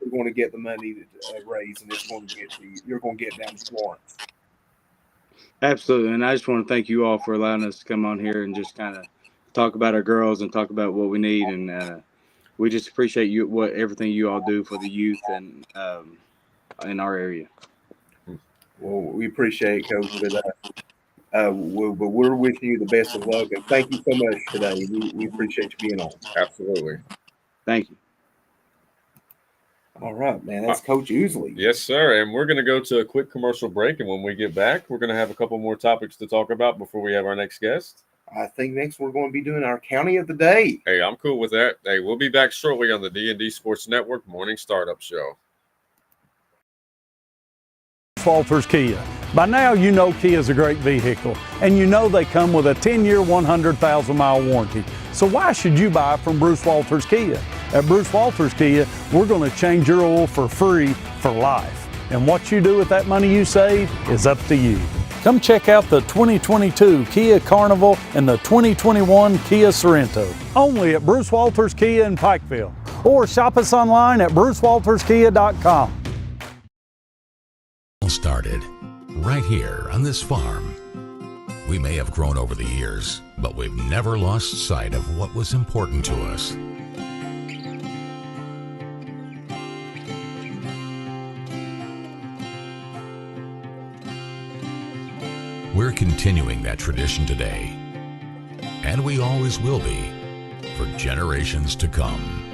going to get the money to raise, and it's going to get you're going to get down to Florence. Absolutely. And I just want to thank you all for allowing us to come on here and just kind of talk about our girls and talk about what we need. And we just appreciate everything you all do for the youth and in our area. Well, we appreciate it, Coach, but we're wishing you the best of luck, and thank you so much today. We appreciate you being on. Absolutely. Thank you. All right, man. That's Coach Usley. Yes, sir. And we're going to go to a quick commercial break, and when we get back, we're going to have a couple more topics to talk about before we have our next guest. I think next we're going to be doing our County of the Day. Hey, I'm cool with that. Hey, we'll be back shortly on the D&D Sports Network Morning Startup Show. Walters Kia. By now, you know Kia is a great vehicle, and you know they come with a 10-year, 100,000-mile warranty. So why should you buy from Bruce Walters Kia? At Bruce Walters Kia, we're going to change your oil for free for life. And what you do with that money you save is up to you. Come check out the 2022 Kia Carnival and the 2021 Kia Sorento. Only at Bruce Walters Kia in Pikeville. Or shop us online at brucewalterskia.com. Started right here on this farm. We may have grown over the years, but we've never lost sight of what was important to us. We're continuing that tradition today, and we always will be for generations to come.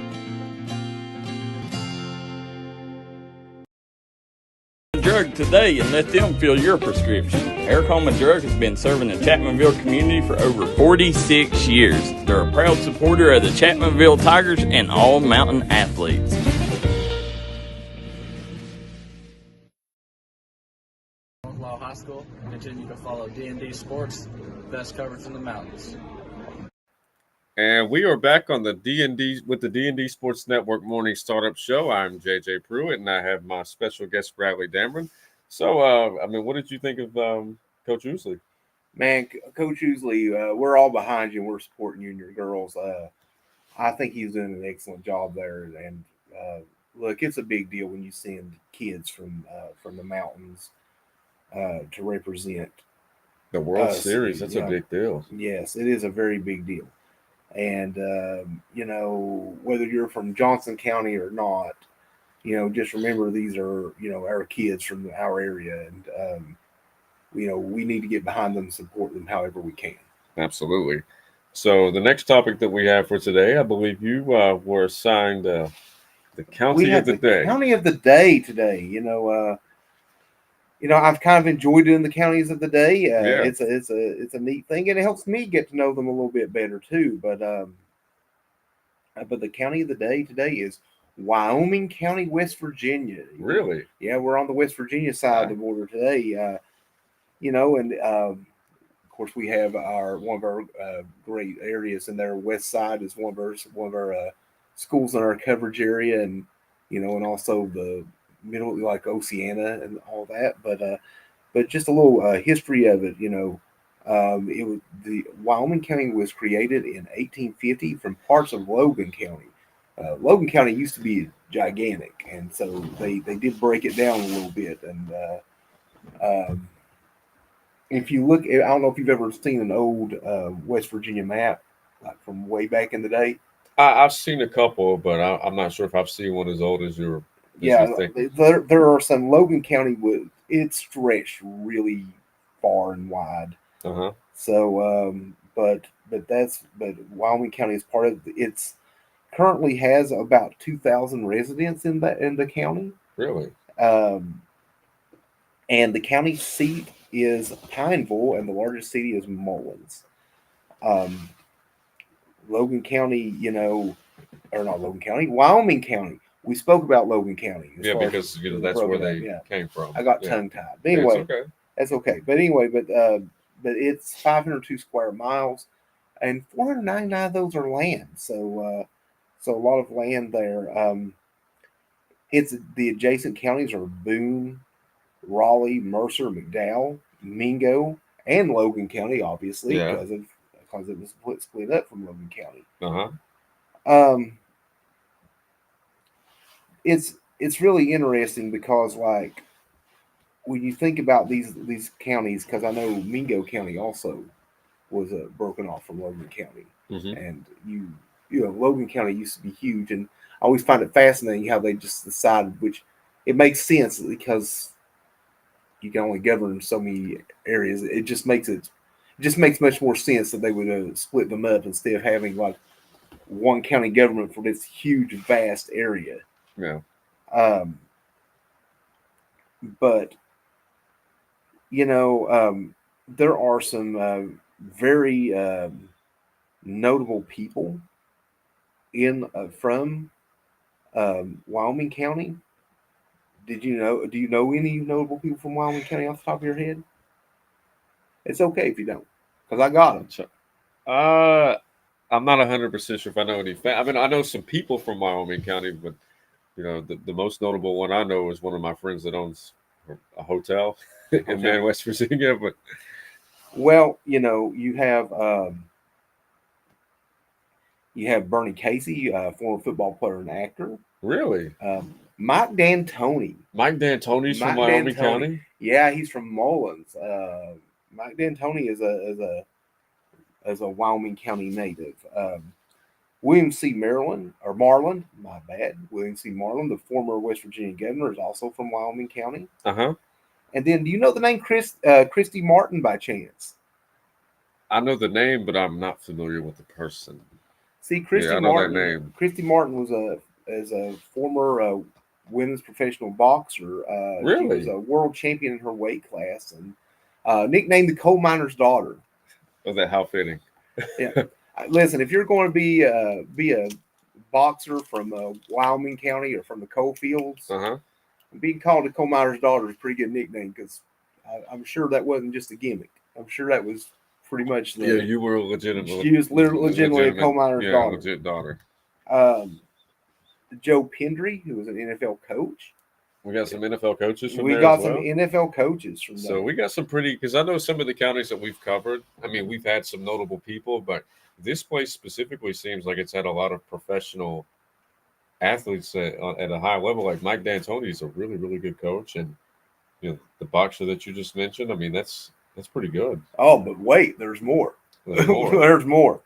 Drug today and let them fill your prescription. Eric Holman Drug has been serving the Chapmanville community for over 46 years. They're a proud supporter of the Chapmanville Tigers and all mountain athletes. Law High School. Continue to follow D&D Sports, best coverage in the mountains. And we are back on the D&D with the D&D Sports Network Morning Startup Show. I'm JJ Pruitt, and I have my special guest Bradley Dameron. So, what did you think of Coach Usley? Man, Coach Usley, we're all behind you, and we're supporting you and your girls. I think he's doing an excellent job there. And look, it's a big deal when you send kids from the mountains to represent the World Series. That's a big deal. Yes, it is a very big deal. And, whether you're from Johnson County or not, just remember these are, our kids from our area. And, we need to get behind them and support them however we can. Absolutely. So the next topic that we have for today, I believe you were assigned the County of the Day. County of the Day today. I've kind of enjoyed doing the counties of the day. It's a neat thing, and it helps me get to know them a little bit better too. But the county of the day today is Wyoming County, West Virginia. Really? Yeah, we're on the West Virginia side of the border today. and of course we have one of our great areas in there. West Side is one of our schools in our coverage area, and and also the middle, like Oceana and all that. But just a little history of it. It was the Wyoming County was created in 1850 from parts of Logan County. Logan County used to be gigantic, and so they did break it down a little bit. And if you look, I don't know if you've ever seen an old West Virginia map, like from way back in the day. I've seen a couple, but I'm not sure if I've seen one as old as you're. Yeah, there are some. Logan County it stretched really far and wide. Uh-huh. So, but Wyoming County is part of it's currently has about 2,000 residents in the county. Really? And the county seat is Pineville, and the largest city is Mullins. Logan County, or not Logan County, Wyoming County. We spoke about Logan County. Yeah, because that's where they came from. I got tongue tied. But anyway, that's okay. But anyway, but it's 502 square miles, and 499 of those are land. So a lot of land there. It's the adjacent counties are Boone, Raleigh, Mercer, McDowell, Mingo, and Logan County, obviously, because it was split up from Logan County. It's really interesting because, like, when you think about these counties, because I know Mingo County also was broken off from Logan County, and Logan County used to be huge, and I always find it fascinating how they just decided, which it makes sense because you can only govern so many areas. It just makes much more sense that they would split them up instead of having like one county government for this huge, vast area. Yeah. But there are some very notable people from Wyoming County. Do you know any notable people from Wyoming County off the top of your head? It's okay if you don't, because I got them. I'm not 100% sure if I know any. I mean, I know some people from Wyoming County, but the most notable one I know is one of my friends that owns a hotel in Man, West Virginia. But you have Bernie Casey, former football player and actor. Really? Mike D'Antoni. Mike D'Antoni's from Wyoming County? Yeah, he's from Mullins. Mike D'Antoni is a Wyoming County native. William C. Marlin, my bad. William C. Marlin, the former West Virginia governor, is also from Wyoming County. Uh-huh. And then, do you know the name Christy Martin by chance? I know the name, but I'm not familiar with the person. See, Christy Martin was a former women's professional boxer. Really? She was a world champion in her weight class, and nicknamed the coal miner's daughter. Oh, that how fitting. Yeah. Listen, if you're going to be a boxer from Wyoming County or from the coal fields, being called the coal miner's daughter is a pretty good nickname, because I'm sure that wasn't just a gimmick. I'm sure that was pretty much you were legitimate. She was legitimately a coal miner's daughter. Legit daughter. Joe Pendry, who was an NFL coach. We got some NFL coaches from there. We got some NFL coaches from there. So we got some because I know some of the counties that we've covered. I mean, we've had some notable people, but this place specifically seems like it's had a lot of professional athletes at a high level. Like Mike D'Antoni is a really, really good coach, and the boxer that you just mentioned. I mean, that's pretty good. Oh, but wait, there's more. There's more.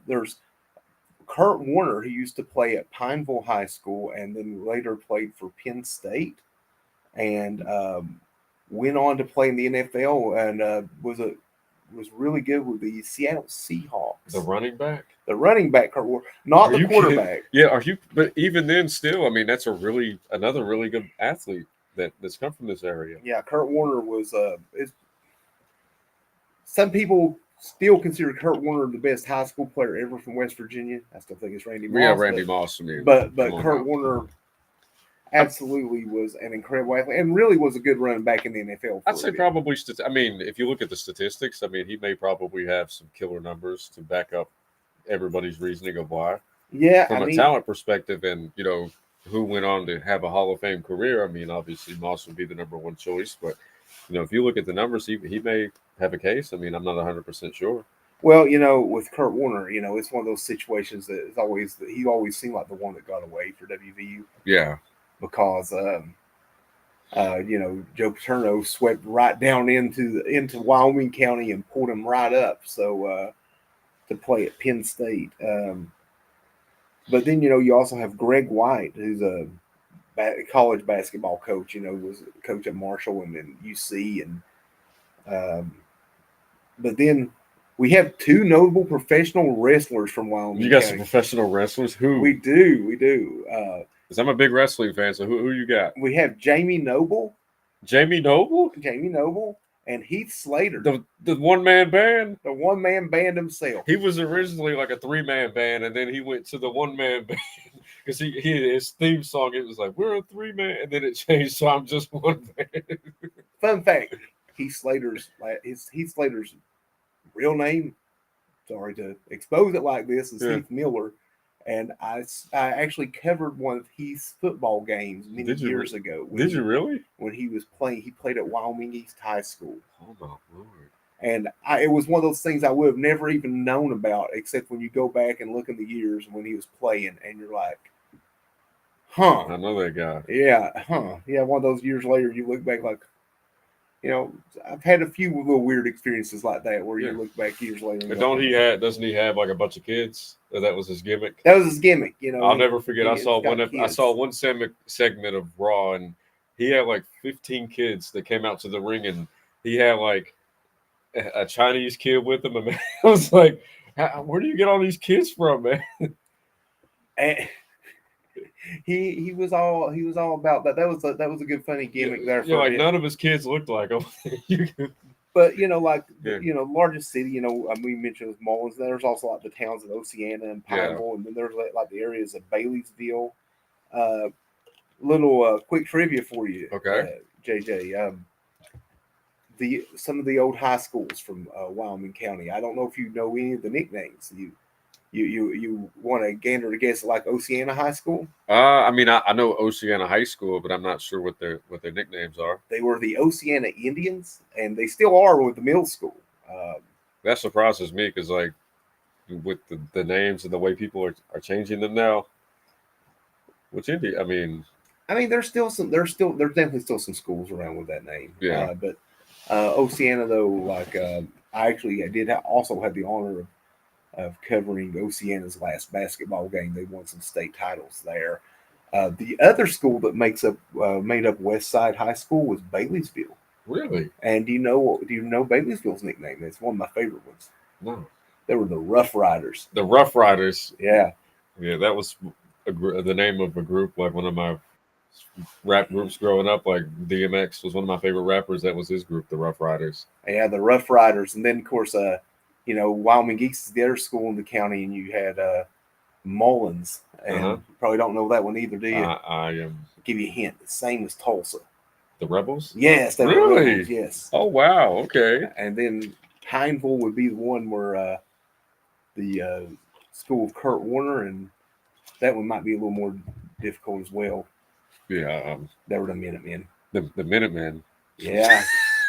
There's Kurt Warner, who used to play at Pineville High School and then later played for Penn State, and went on to play in the NFL and was really good with the Seattle Seahawks. The running back, Kurt Warner, not the quarterback. Kidding? Yeah, but even then, still, I mean, that's another really good athlete that's come from this area. Yeah, Kurt Warner was some people still consider Kurt Warner the best high school player ever from West Virginia. I still think it's Randy Moss. Yeah, Randy Moss. But Kurt Warner, absolutely was an incredible athlete and really was a good running back in the NFL. I'd say probably. I mean, if you look at the statistics, I mean, he may probably have some killer numbers to back up everybody's reasoning of why. Yeah, From a talent perspective, and who went on to have a Hall of Fame career. I mean, obviously Moss would be the number one choice, but if you look at the numbers, he may have a case. I mean, I'm not 100% sure. Well, with Kurt Warner, it's one of those situations that is always he always seemed like the one that got away for WVU. Yeah, because Joe Paterno swept right down into Wyoming County and pulled him right up. So to play at Penn State. But then, you also have Greg White, who's a college basketball coach, was a coach at Marshall and then UC. But then we have two notable professional wrestlers from Wyoming You got County. some professional wrestlers? Who? We do. Because I'm a big wrestling fan, so who you got? We have Jamie Noble. Jamie Noble? Jamie Noble. And Heath Slater. The one-man band? The one-man band himself. He was originally like a three-man band, and then he went to the one-man band. Because his theme song, it was like, we're a three-man, and then it changed, so I'm just one man. Fun fact, Heath Slater's real name, sorry to expose it like this, is Heath Miller. And I actually covered one of Heath's football games many years ago. Did you really? When he was playing, he played at Wyoming East High School. Oh, my Lord. And it was one of those things I would have never even known about, except when you go back and look in the years when he was playing, and you're like, huh. I know that guy. Yeah, huh. Yeah, one of those years later, you look back like, I've had a few little weird experiences like that where you look back years later. But doesn't he have like a bunch of kids? That was his gimmick. That was his gimmick, I'll never forget. I saw one segment of Raw, and he had like 15 kids that came out to the ring, and he had like a Chinese kid with him. And I was like, where do you get all these kids from, man? And he was all about that. That was a good funny gimmick there. Yeah, like none of his kids looked like him. But largest city, we mentioned was Mullins. There's also like the towns of Oceana and Pineville, and then there's like the areas of Baileysville. Little quick trivia for you, okay, JJ. Some of the old high schools from Wyoming County. I don't know if you know any of the nicknames. You want to gander to guess like Oceana High School? I mean, I know Oceana High School, but I'm not sure what their nicknames are. They were the Oceana Indians, and they still are with the middle school. That surprises me because, like, with the names and the way people are changing them now. Which Indian? I mean, there's definitely still some schools around with that name. Yeah, but Oceana though, like I did also have the honor of covering Oceana's last basketball game. They won some state titles there. The other school that made up West Side High School was Baileysville. Really? And do you know Baileysville's nickname? It's one of my favorite ones. No. They were the Rough Riders. The Rough Riders. Yeah. Yeah, that was the name of a group, like one of my rap groups growing up. Like DMX was one of my favorite rappers. That was his group, the Rough Riders. Yeah, the Rough Riders. And then, of course, Wyoming East is the other school in the county, and you had Mullins. And you probably don't know that one either, do you? I am. Give you a hint. The same as Tulsa. The Rebels? Yes. They really? were Rebels, yes. Oh, wow. Okay. And then Pineville would be the one where the school of Kurt Warner, and that one might be a little more difficult as well. Yeah. They were the Minutemen. The Minutemen. Yeah.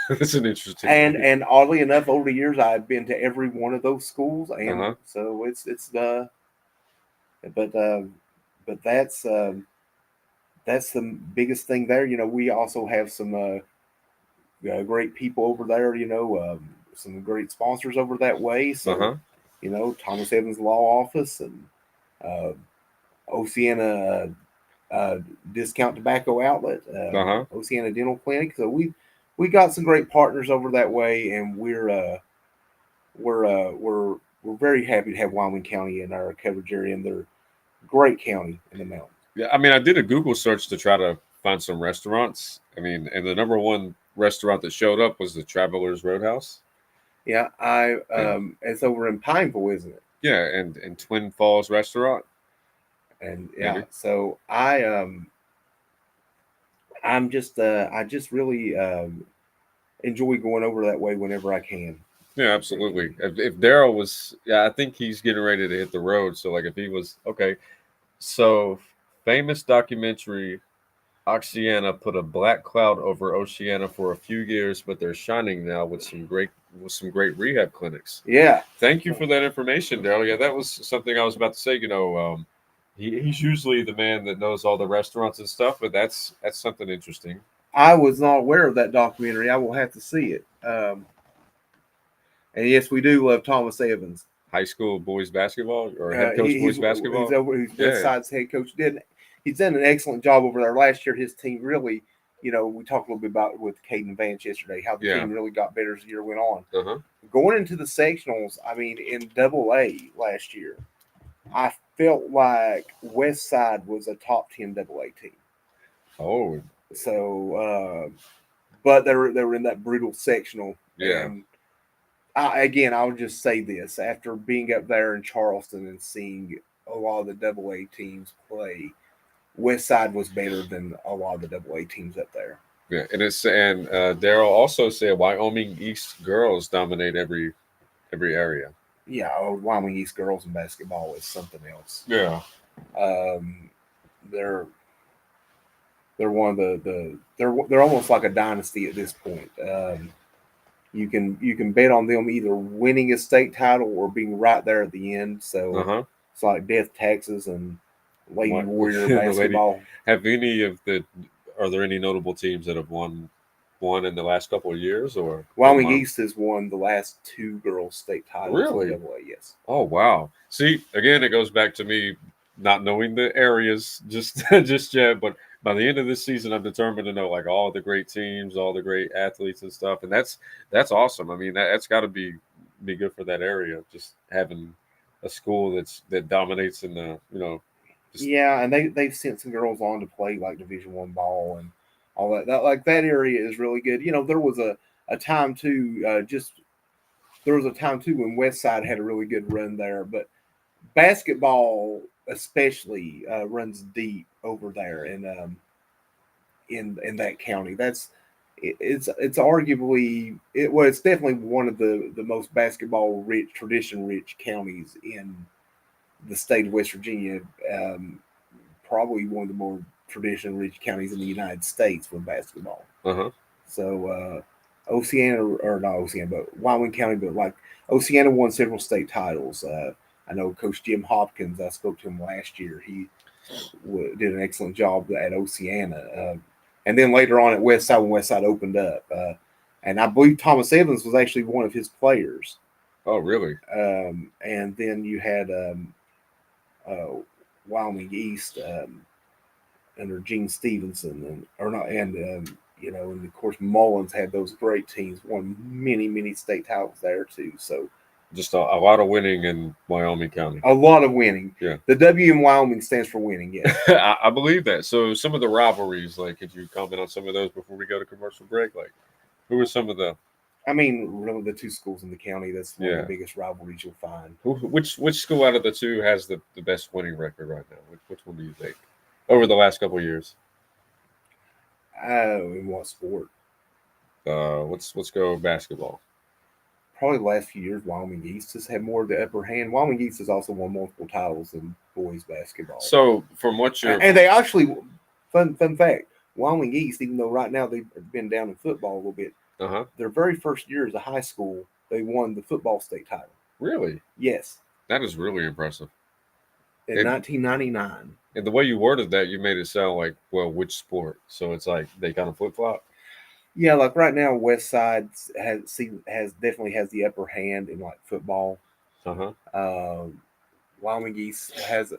That's an interesting. And oddly enough, over the years, I've been to every one of those schools, and so it's the. But that's the biggest thing there. We also have some great people over there. Some great sponsors over that way. So Thomas Evans Law Office and Oceana Discount Tobacco Outlet, Oceana Dental Clinic. So we got some great partners over that way, and we're very happy to have Wyoming County in our coverage area, and they're a great county in the mountains. Yeah, I did a Google search to try to find some restaurants. And the number one restaurant that showed up was the Travelers Roadhouse. Yeah, it's over in Pineville, isn't it? Yeah, and Twin Falls Restaurant. And yeah, so I I'm just I just really enjoy going over that way whenever I can. Yeah, absolutely. If Darryl was, yeah, I think he's getting ready to hit the road. So like, if he was okay, so famous documentary. Oceana put a black cloud over Oceana for a few years, but they're shining now with some great rehab clinics. Yeah. Thank you for that information, Darryl. Yeah, that was something I was about to say. He's usually the man that knows all the restaurants and stuff, but that's something interesting. I was not aware of that documentary. I will have to see it. And yes, we do love Thomas Evans. High school boys basketball or head coach boys basketball. He's West Side's head coach. He's done an excellent job over there. Last year, his team really, we talked a little bit about it with Caden Vance yesterday, how the team really got better as the year went on. Going into the sectionals, I mean, in AA last year, I felt like West Side was a top 10 AA team. Oh. So, but they were in that brutal sectional. Yeah. And I'll just say this: after being up there in Charleston and seeing a lot of the AA teams play, West Side was better than a lot of the AA teams up there. Yeah, and Darryl also said Wyoming East girls dominate every area. Yeah, Wyoming East girls in basketball is something else. Yeah, they're one of they're almost like a dynasty at this point. You can bet on them either winning a state title or being right there at the end. So it's like Death, Texas, and Lady Warrior basketball. Are there any notable teams that have won in the last couple of years? Or Wyoming East has won the last 2 girls state titles. Really? In AA, yes. Oh wow! See, again, it goes back to me not knowing the areas just yet, but by the end of this season, I'm determined to know like all the great teams, all the great athletes and stuff, and that's awesome. I mean, that's got to be good for that area, just having a school that dominates in the Yeah, and they've sent some girls on to play like Division I ball and all that. That area is really good. There was a time too. There was a time too when West Side had a really good run there, but basketball especially runs deep over there in that county. It's arguably it's definitely one of the most basketball rich, tradition rich counties in the state of West Virginia. Probably one of the more tradition rich counties in the United States with basketball. So Oceana, or not Oceana, but Wyoming County, but like Oceana won several state titles. I know Coach Jim Hopkins, I spoke to him last year. He did an excellent job at Oceana. And then later on at West Side, when West Side opened up. And I believe Thomas Evans was actually one of his players. Oh, really? And then you had Wyoming East under Gene Stevenson. And of course Mullins had those great teams, won many state titles there too. So just a lot of winning in Wyoming County. A lot of winning. Yeah. The W in Wyoming stands for winning, yeah. I believe that. So some of the rivalries, like, could you comment on some of those before we go to commercial break? Like, who are some of the... I mean, really the 2 schools in the county, that's one of the biggest rivalries you'll find. Which school out of the 2 has the best winning record right now? Which one do you think? Over the last couple of years? In what sport? Let's go basketball. Probably the last few years, Wyoming East has had more of the upper hand. Wyoming East has also won multiple titles in boys basketball. So, from what you're... And they actually, fun fact, Wyoming East, even though right now they've been down in football a little bit, their very first year as a high school, they won the football state title. Really? Yes. That is really impressive. In 1999. And the way you worded that, you made it sound like, well, which sport? So it's like they kind of flip-flop? Yeah, like right now, West Side definitely has the upper hand in like football. Wyoming East has.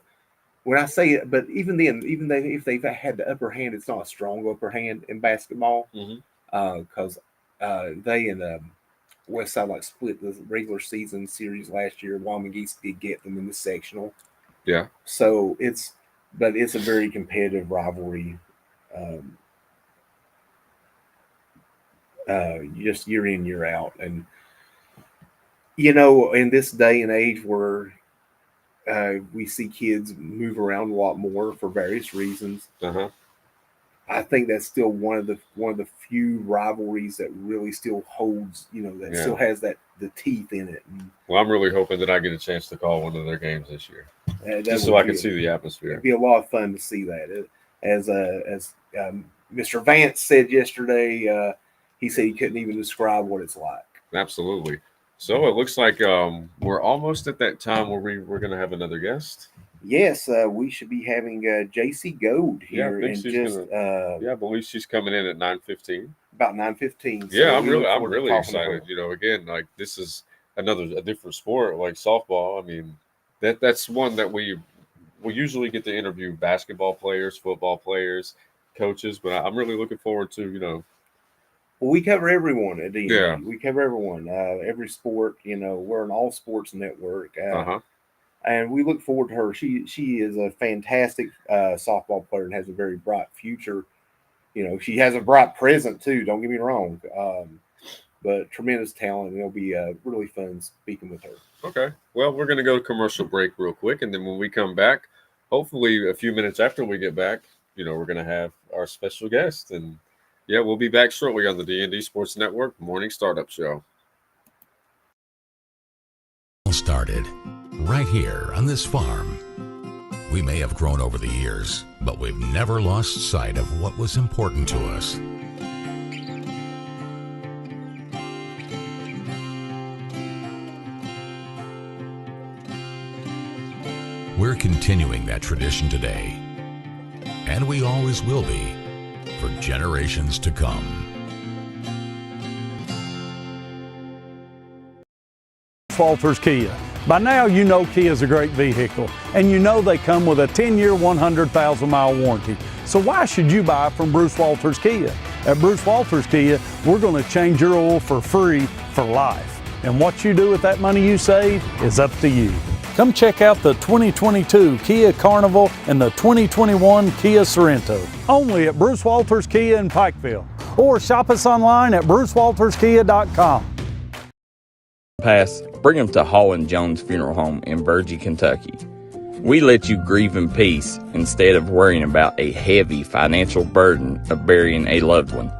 When I say it, but even then, if they've had the upper hand, it's not a strong upper hand in basketball. Because they and West Side like split the regular season series last year. Wyoming East did get them in the sectional. Yeah. So it's a very competitive rivalry. Just year in, year out. And, in this day and age where we see kids move around a lot more for various reasons, I think that's still one of the few rivalries that really still holds, that still has the teeth in it. And, well, I'm really hoping that I get a chance to call one of their games this year, just so I can see the atmosphere. It'd be a lot of fun to see that. As Mr. Vance said yesterday, he said he couldn't even describe what it's like. Absolutely. So it looks like we're almost at that time where we're going to have another guest. Yes, we should be having JC Gold here. Yeah, I believe she's coming in at 9:15. About 9:15. Yeah, I'm really excited. Again, like this is a different sport like softball. I mean, that's one that we usually get to interview basketball players, football players, coaches, but I'm really looking forward to Well, we cover everyone at D&D. Yeah. We cover everyone, every sport. We're an all sports network. And we look forward to her. She is a fantastic softball player and has a very bright future. She has a bright present too. Don't get me wrong, but tremendous talent. And it'll be really fun speaking with her. Okay. Well, we're going to go to commercial break real quick, and then when we come back, hopefully a few minutes after we get back, we're going to have our special guest, and we'll be back shortly on the D&D Sports Network Morning Startup Show. Started right here on this farm. We may have grown over the years, but we've never lost sight of what was important to us. We're continuing that tradition today, and we always will be for generations to come. Walters Kia. By now, you know Kia is a great vehicle, and you know they come with a 10-year, 100,000-mile warranty. So why should you buy from Bruce Walters Kia? At Bruce Walters Kia, we're going to change your oil for free for life. And what you do with that money you save is up to you. Come check out the 2022 Kia Carnival and the 2021 Kia Sorento. Only at Bruce Walters Kia in Pikeville. Or shop us online at brucewalterskia.com. Pass, bring them to Hall & Jones Funeral Home in Virgie, Kentucky. We let you grieve in peace instead of worrying about a heavy financial burden of burying a loved one.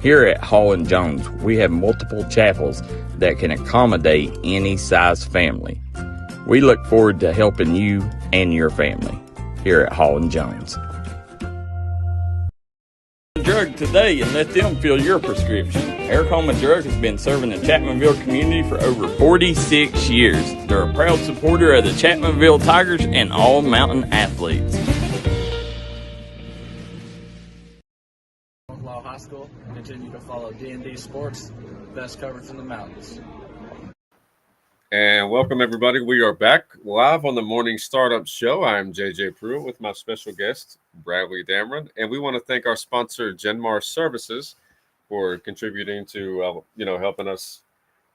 Here at Hall & Jones, we have multiple chapels that can accommodate any size family. We look forward to helping you and your family here at Hall & Jones. Drug today and let them fill your prescription. Eric Holman Drug has been serving the Chapmanville community for over 46 years. They're a proud supporter of the Chapmanville Tigers and all mountain athletes. High School. Continue to follow D&D Sports, best coverage in the mountains. And welcome, everybody. We are back live on the Morning Startup Show. I'm JJ Pruitt with my special guest, Bradley Dameron. And we want to thank our sponsor, Genmar Services, for contributing to, helping us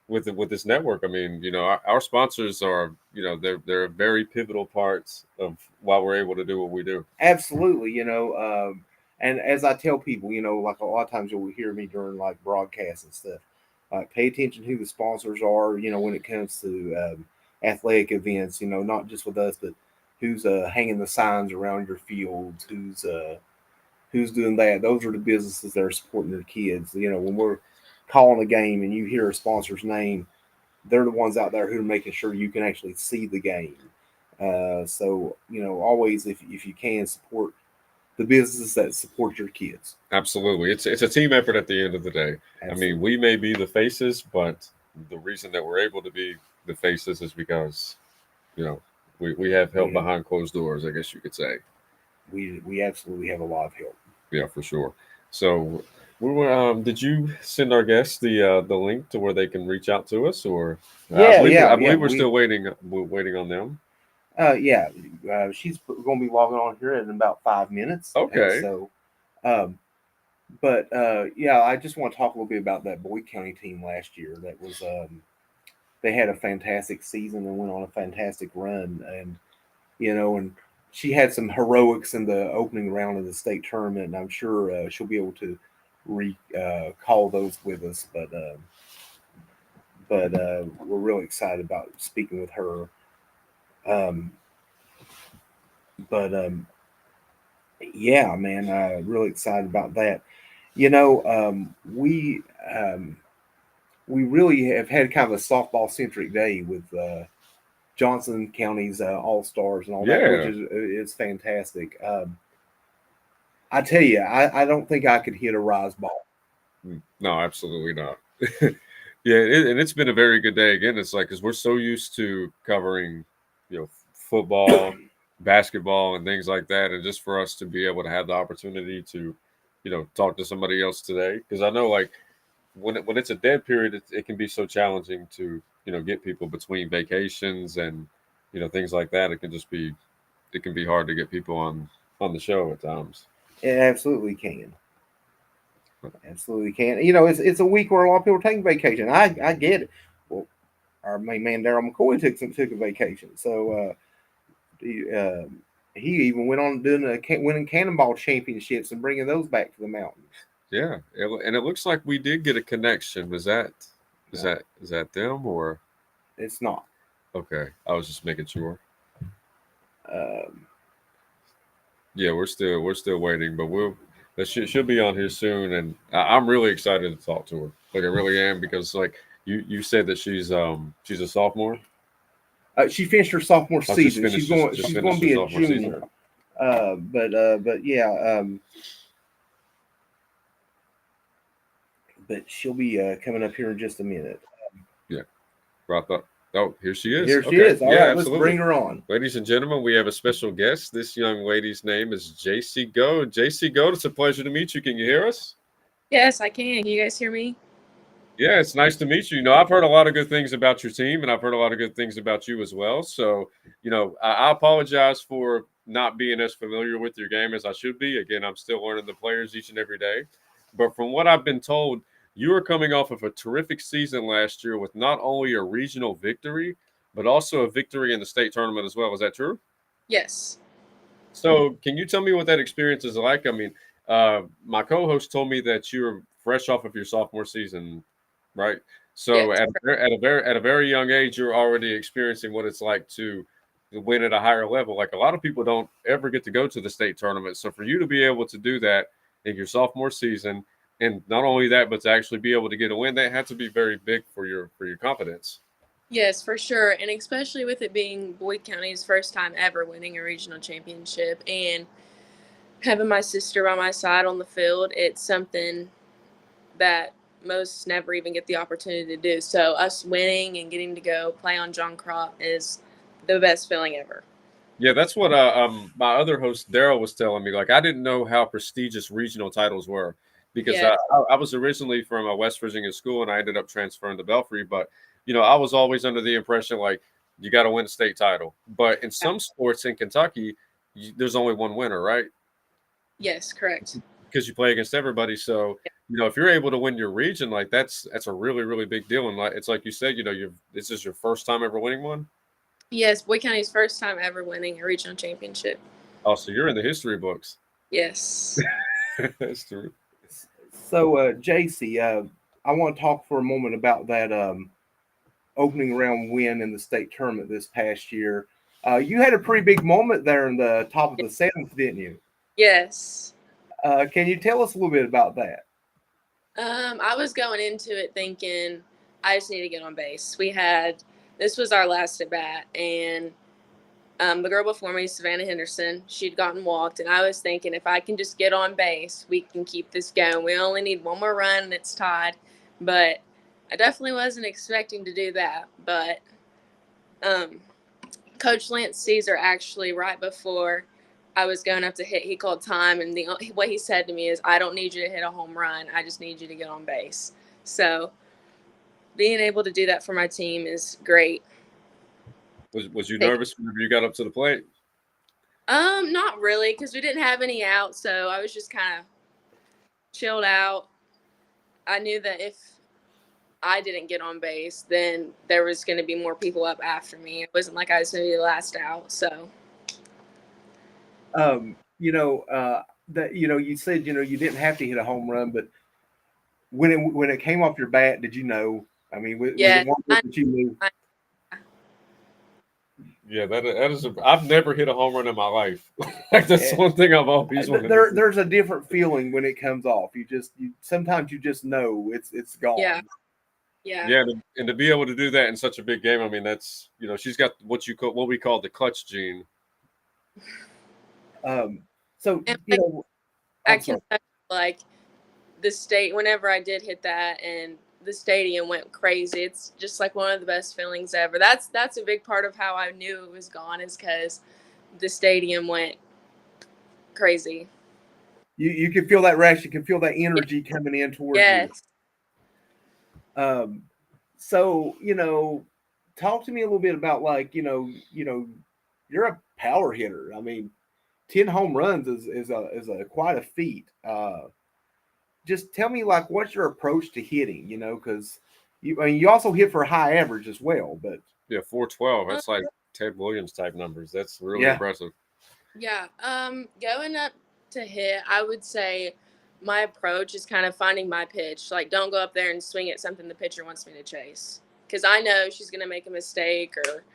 with this network. I mean, our sponsors are, they're very pivotal parts of why we're able to do what we do. Absolutely. And as I tell people, like a lot of times you'll hear me during like broadcasts and stuff. Pay attention to who the sponsors are, when it comes to athletic events, not just with us, but who's hanging the signs around your fields, who's doing that. Those are the businesses that are supporting their kids. When we're calling a game and you hear a sponsor's name, they're the ones out there who are making sure you can actually see the game. So, always, if you can, support the businesses that support your kids. Absolutely. It's a team effort at the end of the day. Absolutely. I mean, we may be the faces, but the reason that we're able to be the faces is because, we have help behind closed doors, I guess you could say. We absolutely have a lot of help. Yeah, for sure. So we were, did you send our guests the link to where they can reach out to us, or I believe we're still waiting on them. She's going to be logging on here in about 5 minutes. Okay. And so, I just want to talk a little bit about that Boyd County team last year. That was, they had a fantastic season and went on a fantastic run, and and she had some heroics in the opening round of the state tournament, and I'm sure she'll be able to recall those with us. But we're really excited about speaking with her. Yeah, man, really excited about that. We really have had kind of a softball centric day with Johnson County's All Stars and all that, which Yeah. is fantastic. I tell you, I don't think I could hit a rise ball. No, absolutely not. Yeah, and it's been a very good day again. It's like because we're so used to covering, football, basketball, and things like that, and just for us to be able to have the opportunity to, talk to somebody else today. Because I know, like, when it's a dead period, it can be so challenging to get people between vacations and things like that. It can be hard to get people on the show at times. It absolutely can. Absolutely can. It's a week where a lot of people are taking vacation. I get it. Well, our main man Darryl McCoy took a vacation, so he even went on doing winning cannonball championships and bringing those back to the mountains. Yeah, and it looks like we did get a connection. Was that is No, that them or it's not. okay? I was just making sure. Um, Yeah, we're still waiting, but she'll be on here soon, and I'm really excited to talk to her. Like I really am because like you said that she's a sophomore. she finished her sophomore Oh, just season. finished just She's going finished to her be a sophomore season. junior. But yeah. But she'll be coming up here in just a minute. Yeah, brought that. Oh, here she is. Here she Okay. is. All Yeah, right, let's absolutely. bring her on. Ladies and gentlemen, we have a special guest. This young lady's name is JC Goad. JC Goad, it's a pleasure to meet you. Can you hear us? Yes, I can. Can you guys hear me? Yeah, it's nice to meet you. I've heard a lot of good things about your team, and I've heard a lot of good things about you as well. So, I apologize for not being as familiar with your game as I should be. Again, I'm still learning the players each and every day. But from what I've been told, you are coming off of a terrific season last year with not only a regional victory, but also a victory in the state tournament as well. Is that true? Yes. So, can you tell me what that experience is like? I mean, my co-host told me that you were fresh off of your sophomore season, right? So, Yes. at a very young age, you're already experiencing what it's like to win at a higher level. Like a lot of people don't ever get to go to the state tournament. So, for you to be able to do that in your sophomore season, and not only that, but to actually be able to get a win, that had to be very big for your confidence. Yes, for sure. And especially with it being Boyd County's first time ever winning a regional championship and having my sister by my side on the field, it's something that most never even get the opportunity to do. So us winning and getting to go play on John Crott is the best feeling ever. Yeah, that's what my other host Darryl was telling me. Like, I didn't know how prestigious regional titles were because Yes. I was originally from a West Virginia school and I ended up transferring to Belfry. But I was always under the impression like you got to win a state title. But in some sports in Kentucky, there's only one winner, right? Yes, correct. Because you play against everybody. So if you're able to win your region, like that's a really really big deal. And like it's like you said, this is your first time ever winning one. Yes, Boyd County's first time ever winning a regional championship. Oh, so you're in the history books. Yes. That's true. So, JC, I want to talk for a moment about that opening round win in the state tournament this past year. You had a pretty big moment there in the top of the seventh, didn't you? Yes. Can you tell us a little bit about that? I was going into it thinking I just need to get on base. This was our last at bat, and the girl before me, Savannah Henderson, she'd gotten walked, and I was thinking if I can just get on base, we can keep this going. We only need one more run, and it's tied. But I definitely wasn't expecting to do that. But Coach Lance Caesar actually, right before I was going up to hit, he called time, and what he said to me is, I don't need you to hit a home run. I just need you to get on base. So being able to do that for my team is great. Was you nervous whenever you got up to the plate? Not really, because we didn't have any out, so I was just kind of chilled out. I knew that if I didn't get on base, then there was going to be more people up after me. It wasn't like I was going to be the last out, so. You said you didn't have to hit a home run, but when it came off your bat, did you know? I mean, was it one that you knew? Yeah, that is. I've never hit a home run in my life. Like that's one thing I've always wanted. There's a different feeling when it comes off. Sometimes you just know it's gone. Yeah. Yeah, and to be able to do that in such a big game, I mean, that's she's got what we call the clutch gene. So And I'm I can sorry. like the state. Whenever I did hit that, and the stadium went crazy. It's just like one of the best feelings ever. That's a big part of how I knew it was gone, is because the stadium went crazy. You can feel that rush. You can feel that energy coming in towards Yes. you. So talk to me a little bit about like you're a power hitter. I mean, 10 home runs is a quite a feat. Just tell me like what's your approach to hitting? Because you also hit for high average as well. But yeah, 412. That's like Ted Williams type numbers. That's really impressive. Yeah. Going up to hit, I would say my approach is kind of finding my pitch. Like, don't go up there and swing at something the pitcher wants me to chase, because I know she's gonna make a mistake or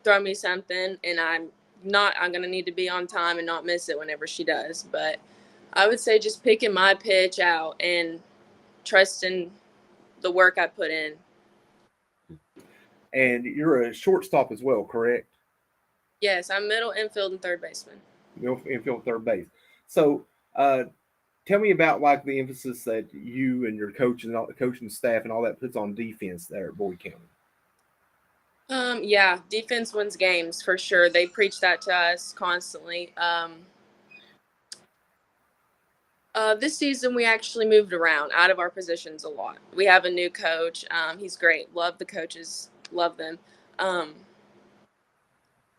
throw me something, and I'm gonna need to be on time and not miss it whenever she does. But I would say just picking my pitch out and trusting the work I put in. And you're a shortstop as well, correct? Yes, I'm middle infield and third baseman. Middle infield, third base. So, tell me about like the emphasis that you and your coach and all the coaching staff and all that puts on defense there at Boyd County. Yeah, defense wins games for sure. They preach that to us constantly. This season, we actually moved around out of our positions a lot. We have a new coach. He's great. Love the coaches. Love them.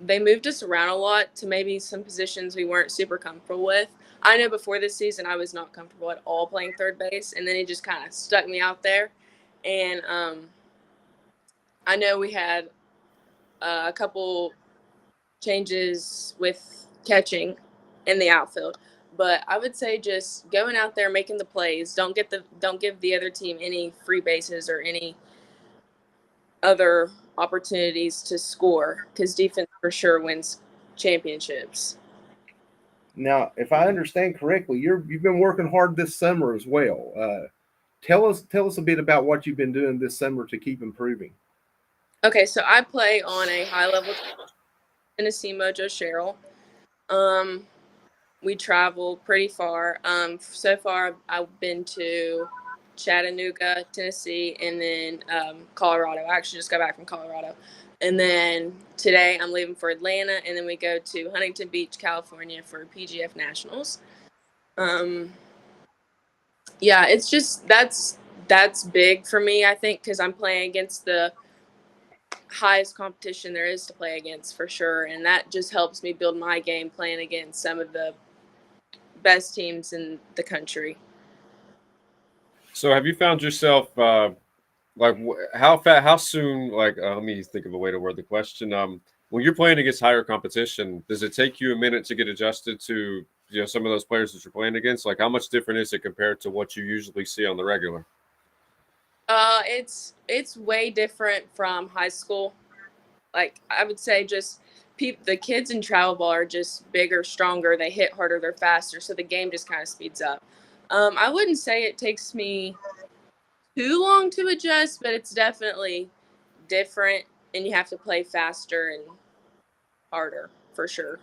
They moved us around a lot to maybe some positions we weren't super comfortable with. I know before this season, I was not comfortable at all playing third base, and then he just kind of stuck me out there. And I know we had a couple changes with catching in the outfield. But I would say just going out there, making the plays. Don't give the other team any free bases or any other opportunities to score, because defense for sure wins championships. Now, if I understand correctly, you've been working hard this summer as well. Tell us a bit about what you've been doing this summer to keep improving. Okay, so I play on a high level Tennessee Mojo Cheryl. We travel pretty far. So far, I've been to Chattanooga, Tennessee, and then Colorado. I actually just got back from Colorado. And then today I'm leaving for Atlanta, and then we go to Huntington Beach, California for PGF Nationals. Yeah, it's just that's big for me, I think, because I'm playing against the highest competition there is to play against for sure, and that just helps me build my game playing against some of the best teams in the country. So have you found yourself like how soon, like let me think of a way to word the question. When you're playing against higher competition, does it take you a minute to get adjusted to some of those players that you're playing against? Like, how much different is it compared to what you usually see on the regular? It's way different from high school. Like, I would say just the kids in travel ball are just bigger, stronger. They hit harder, they're faster, so the game just kind of speeds up. I wouldn't say it takes me too long to adjust, but it's definitely different, and you have to play faster and harder for sure.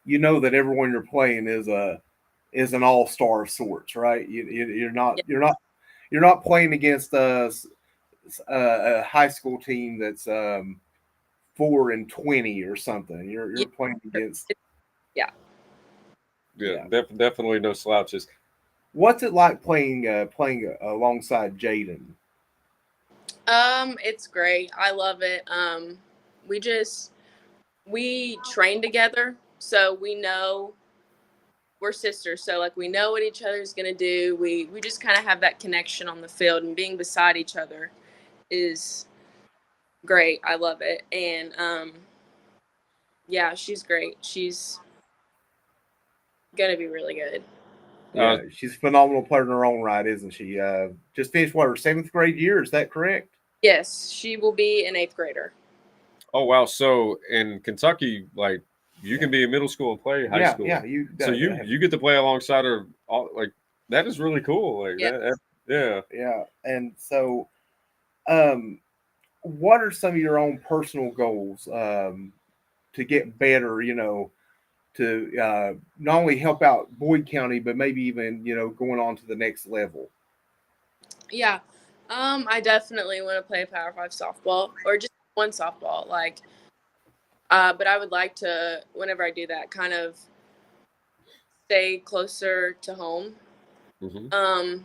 You know that everyone you're playing is an all-star of sorts, right? You're not playing against a high school team that's 4-20 or something. You're playing against definitely no slouches. What's it like playing alongside Jaden? It's great. I love it. We train together, so we know we're sisters. So like we know what each other's gonna do. We just kind of have that connection on the field, and being beside each other is great. I love it. And yeah, she's great. She's gonna be really good. Yeah, she's a phenomenal player in her own right, isn't she? Just finished her 7th grade year. Is that correct? Yes, she will be an 8th grader. Oh wow! So in Kentucky, like you can be in middle school and play high school. Yeah, you. So you get to play alongside of all like that is really cool. Like Yeah. yeah. Yeah, and so, um, what are some of your own personal goals to get better? To not only help out Boyd County, but maybe even going on to the next level. Yeah. I definitely want to play Power 5 softball or just one softball. But I would like to, whenever I do that, kind of stay closer to home. Mm-hmm.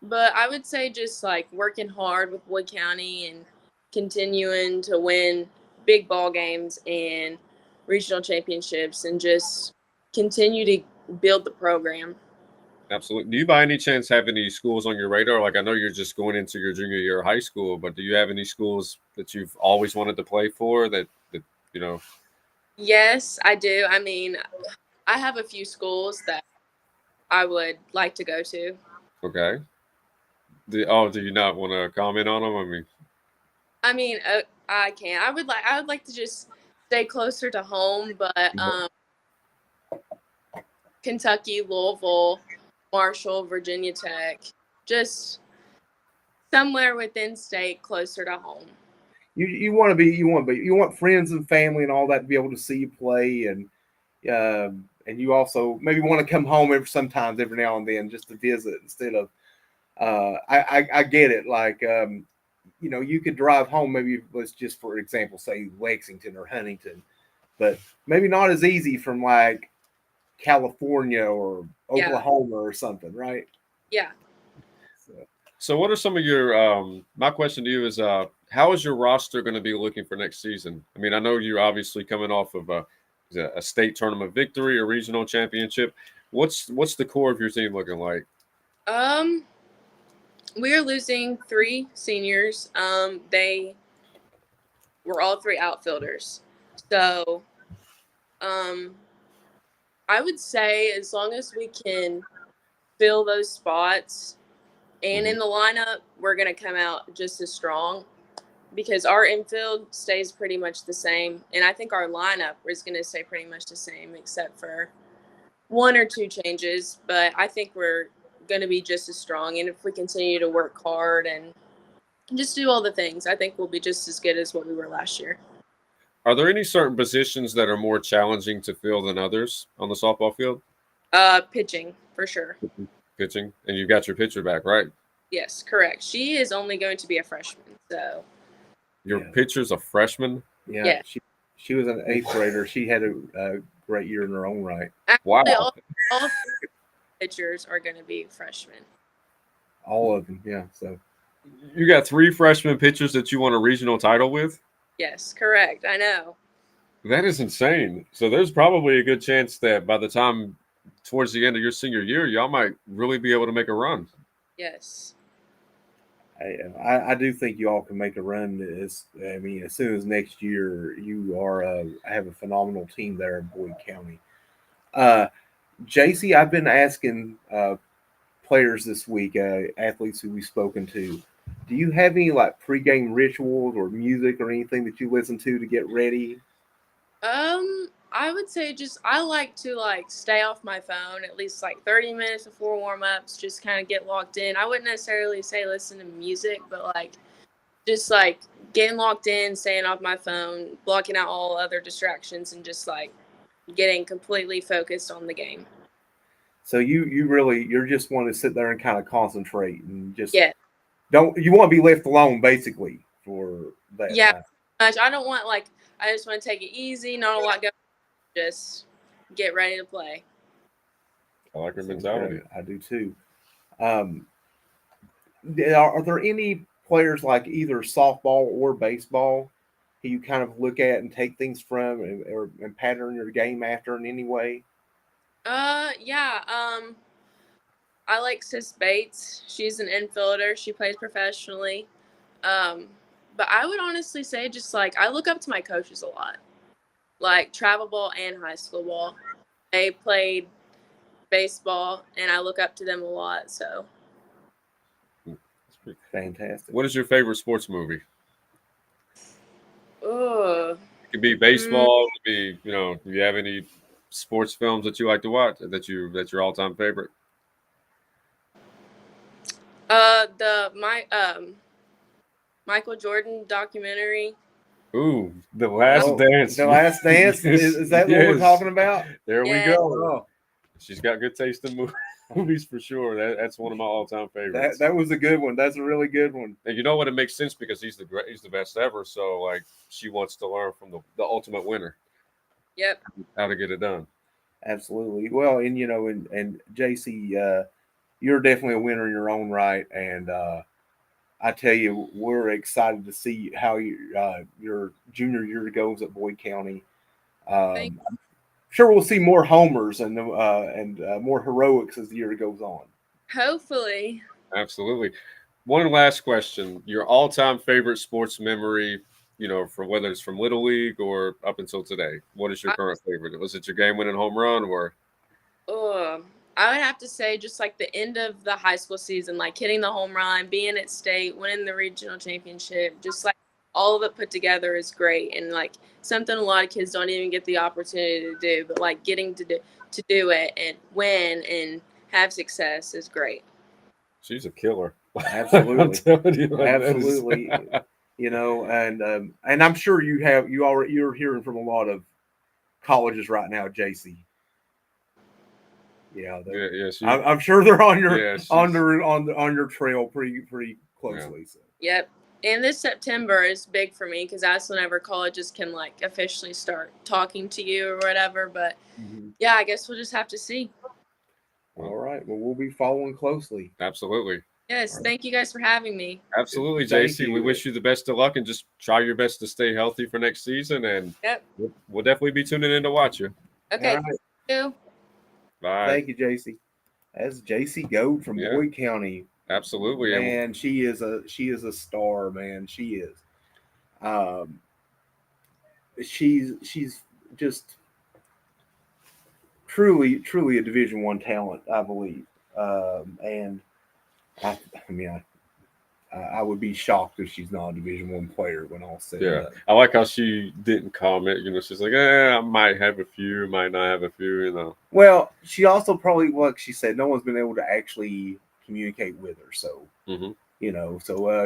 But I would say just like working hard with Wood County and continuing to win big ball games and regional championships and just continue to build the program. Absolutely. Do you by any chance have any schools on your radar? Like I know you're just going into your junior year of high school, but do you have any schools that you've always wanted to play for that you know? Yes, I do. I mean, I have a few schools that I would like to go to. Okay. Do you not want to comment on them? I mean, I can. I would like to just stay closer to home, but Kentucky, Louisville, Marshall, Virginia Tech, just somewhere within state closer to home. You want friends and family and all that to be able to see you play, and you also maybe want to come home every now and then just to visit instead of. I get it. Like you could drive home. Maybe let's just for example say Lexington or Huntington, but maybe not as easy from like California or Oklahoma or something, right? Yeah. So what are some of your my question to you is how is your roster going to be looking for next season? I mean, I know you're obviously coming off of a state tournament victory, a regional championship. What's the core of your team looking like? We are losing 3 seniors. They were all 3 outfielders. So, I would say as long as we can fill those spots and in the lineup, we're going to come out just as strong because our infield stays pretty much the same. And I think our lineup is going to stay pretty much the same except for 1 or 2 changes. But I think we're going to be just as strong. And if we continue to work hard and just do all the things, I think we'll be just as good as what we were last year. Are there any certain positions that are more challenging to fill than others on the softball field? Pitching, for sure. Pitching, and you got your pitcher back, right? Yes, correct. She is only going to be a freshman, so. Your pitcher's a freshman? Yeah. She was an 8th grader. She had a great year in her own right. Actually, Wow. All pitchers are going to be freshmen. All of them, yeah. So you got 3 freshman pitchers that you won a regional title with? Yes, correct. I know. That is insane. So there's probably a good chance that by the time towards the end of your senior year, y'all might really be able to make a run. Yes. I do think you all can make a run. As soon as next year, you are have a phenomenal team there in Boyd County. JC, I've been asking players this week, athletes who we've spoken to, do you have any like pregame rituals or music or anything that you listen to get ready? I would say I like to stay off my phone at least 30 minutes before warm-ups, just kind of get locked in. I wouldn't necessarily say listen to music, but just getting locked in, staying off my phone, blocking out all other distractions, and just getting completely focused on the game. So you're just want to sit there and kind of concentrate and just you want to be left alone basically for that. Yeah, much. I don't want I just want to take it easy, not a lot going. Just get ready to play. I like your mentality. I do too. Are there any players like either softball or baseball who you kind of look at and take things from and pattern your game after in any way? Yeah. I like Sis Bates. She's an infielder. She plays professionally. But I would honestly say I look up to my coaches a lot. Travel ball and high school ball. They played baseball, and I look up to them a lot. So, fantastic. What is your favorite sports movie? Oh, It could be baseball. It could be, do you have any sports films that you like to watch that's your all-time favorite? Michael Jordan documentary. Ooh, The Last Dance. The Last Dance? Is that what we're talking about? There we Yes. go. Oh, She's got good taste in movies for sure. That's one of my all-time favorites. that was a good one. That's a really good one. And you know what? It makes sense because he's the best ever. So like, she wants to learn from the ultimate winner Yep. how to get it done. Absolutely. Well, and and JC, you're definitely a winner in your own right, and I tell you, we're excited to see how your junior year goes at Boyd County. Thanks. I'm sure we'll see more homers and more heroics as the year goes on. Hopefully. Absolutely. One last question: your all-time favorite sports memory, from whether it's from Little League or up until today. What is your current favorite? Was it your game-winning home run or? I would have to say just like the end of the high school season, like hitting the home run, being at state, winning the regional championship, just like all of it put together is great. And like something a lot of kids don't even get the opportunity to do, but like getting to do it and win and have success is great. She's a killer. Absolutely. I'm telling you, Absolutely. And I'm sure you're hearing from a lot of colleges right now, JC. Yeah, I'm sure they're on your on your trail pretty closely. Yeah. So. Yep. And this September is big for me because that's whenever colleges can like officially start talking to you or whatever. But yeah, I guess we'll just have to see. All right. Well, we'll be following closely. Absolutely. Yes. Thank you guys for having me. Absolutely, Thank JC. you. We wish you the best of luck and just try your best to stay healthy for next season. And we'll definitely be tuning in to watch you. Okay. All right. Thank you. Bye. Thank you, JC. That's JC Goad from Boyd County. Absolutely. Man, she is a star, man. She is. She's just truly a Division I talent, I believe. And I would be shocked if she's not a Division I player when all said and done. I like how she didn't comment. She's like, I might have a few, might not have a few. Well, she also probably, like she said, no one's been able to actually communicate with her. So,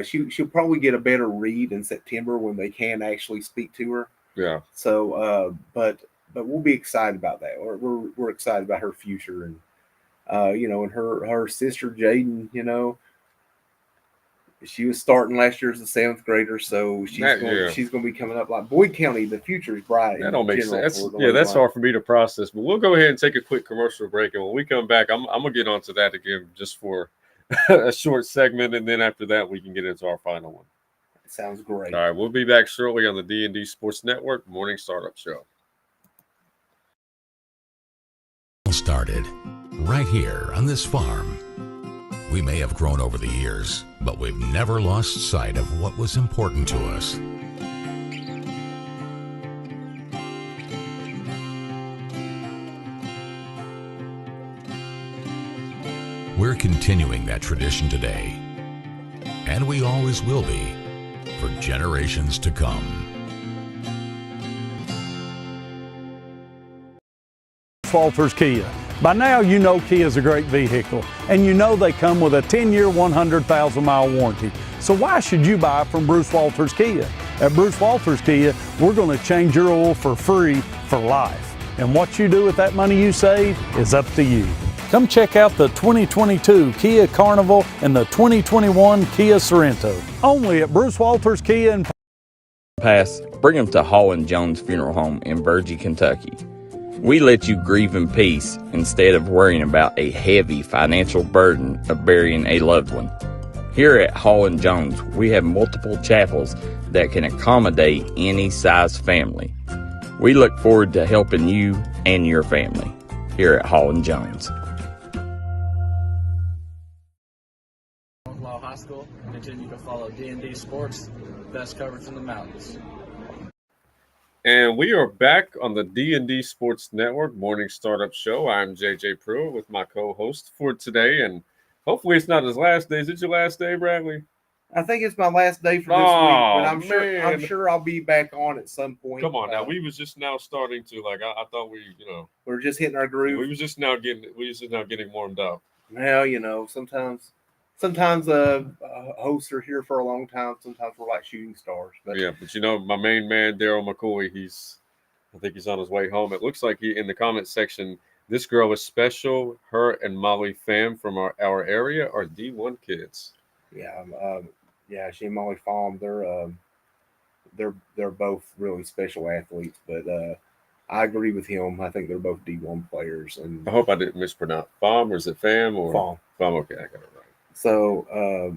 she'll probably get a better read in September when they can actually speak to her. Yeah. So, but we'll be excited about that. We're excited about her future, and and her sister Jaden. She was starting last year as a 7th grader, so she's going to be coming up. Like Boyd County, the future is bright. That don't make sense. That's hard for me to process. But we'll go ahead and take a quick commercial break, and when we come back, I'm gonna get onto that again just for a short segment, and then after that, we can get into our final one. Sounds great. All right, we'll be back shortly on the D&D Sports Network Morning Startup Show. Started right here on this farm. We may have grown over the years, but we've never lost sight of what was important to us. We're continuing that tradition today, and we always will be for generations to come. Walters Kia. By now, you know Kia is a great vehicle, and you know they come with a 10-year, 100,000-mile warranty. So why should you buy from Bruce Walters Kia? At Bruce Walters Kia, we're going to change your oil for free for life. And what you do with that money you save is up to you. Come check out the 2022 Kia Carnival and the 2021 Kia Sorento. Only at Bruce Walters Kia in Pass, bring them to Hall & Jones Funeral Home in Virgie, Kentucky. We let you grieve in peace instead of worrying about a heavy financial burden of burying a loved one. Here at Hall & Jones, we have multiple chapels that can accommodate any size family. We look forward to helping you and your family here at Hall & Jones. High School, continue to follow D&D Sports, best coverage in the mountains. And we are back on the D&D Sports Network Morning Startup Show. I'm JJ Pruitt with my co-host for today, and hopefully it's not his last day. Is it your last day, Bradley? I think it's my last day for this week, Oh, but I'm man. sure I'll be back on at some point. Come on now. We was just now starting to I thought we're just hitting our groove. we was just now getting warmed up. Well, sometimes hosts are here for a long time. Sometimes we're like shooting stars. But Yeah, but my main man Darryl McCoy, I think he's on his way home. It looks like he in the comment section. This girl is special. Her and Molly Pham from our area are D1 kids. Yeah, she and Molly Pham, they're both really special athletes. But I agree with him. I think they're both D1 players. And I hope I didn't mispronounce Pham, or is it Pham or Pham? Pham. Okay, I got it right. So,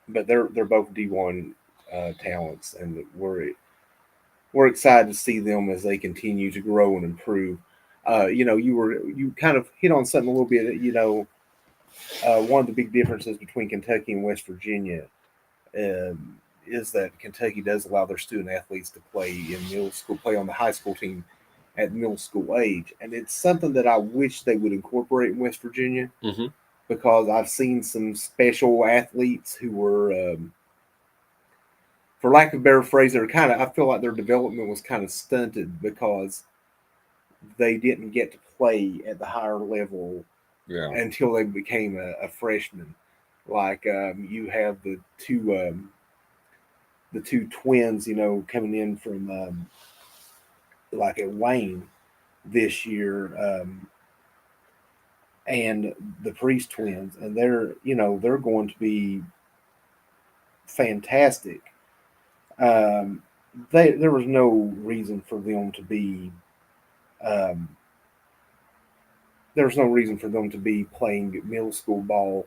but they're both D1 talents, and we're excited to see them as they continue to grow and improve. You kind of hit on something a little bit. One of the big differences between Kentucky and West Virginia is that Kentucky does allow their student athletes to play in middle school, play on the high school team at middle school age, and it's something that I wish they would incorporate in West Virginia, because I've seen some special athletes who were, for lack of a better phrase, I feel like their development was kind of stunted because they didn't get to play at the higher level until they became a freshman. Like you have the two twins, coming in from like at Wayne this year, and the Priest twins, and they're going to be fantastic. There was no reason for them to be. There's no reason for them to be playing middle school ball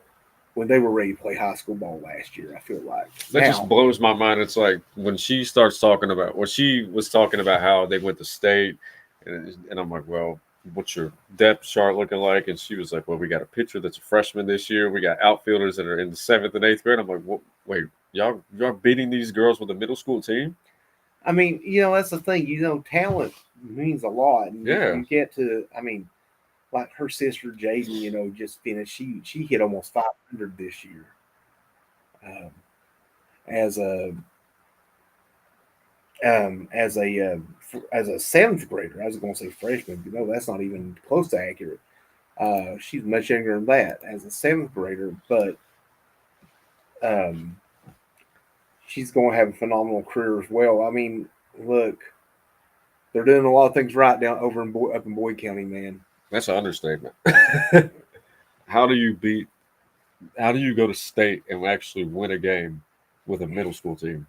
when they were ready to play high school ball last year. I feel like that just blows my mind. It's like when she starts talking about she was talking about how they went to state, and I'm like, well, what's your depth chart looking like? And she was like, well, we got a pitcher that's a freshman this year. We got outfielders that are in the 7th and 8th grade. I'm like, wait, y'all beating these girls with a middle school team? I mean, that's the thing. Talent means a lot. And you get to, like her sister Jaden, just finished. She hit almost 500 this year. As a 7th grader. I was going to say freshman, but no, that's not even close to accurate. She's much younger than that as a 7th grader, but she's going to have a phenomenal career as well. I mean, look, they're doing a lot of things right down over up in Boyd County, man. That's an understatement. How do you go to state and actually win a game with a middle school team?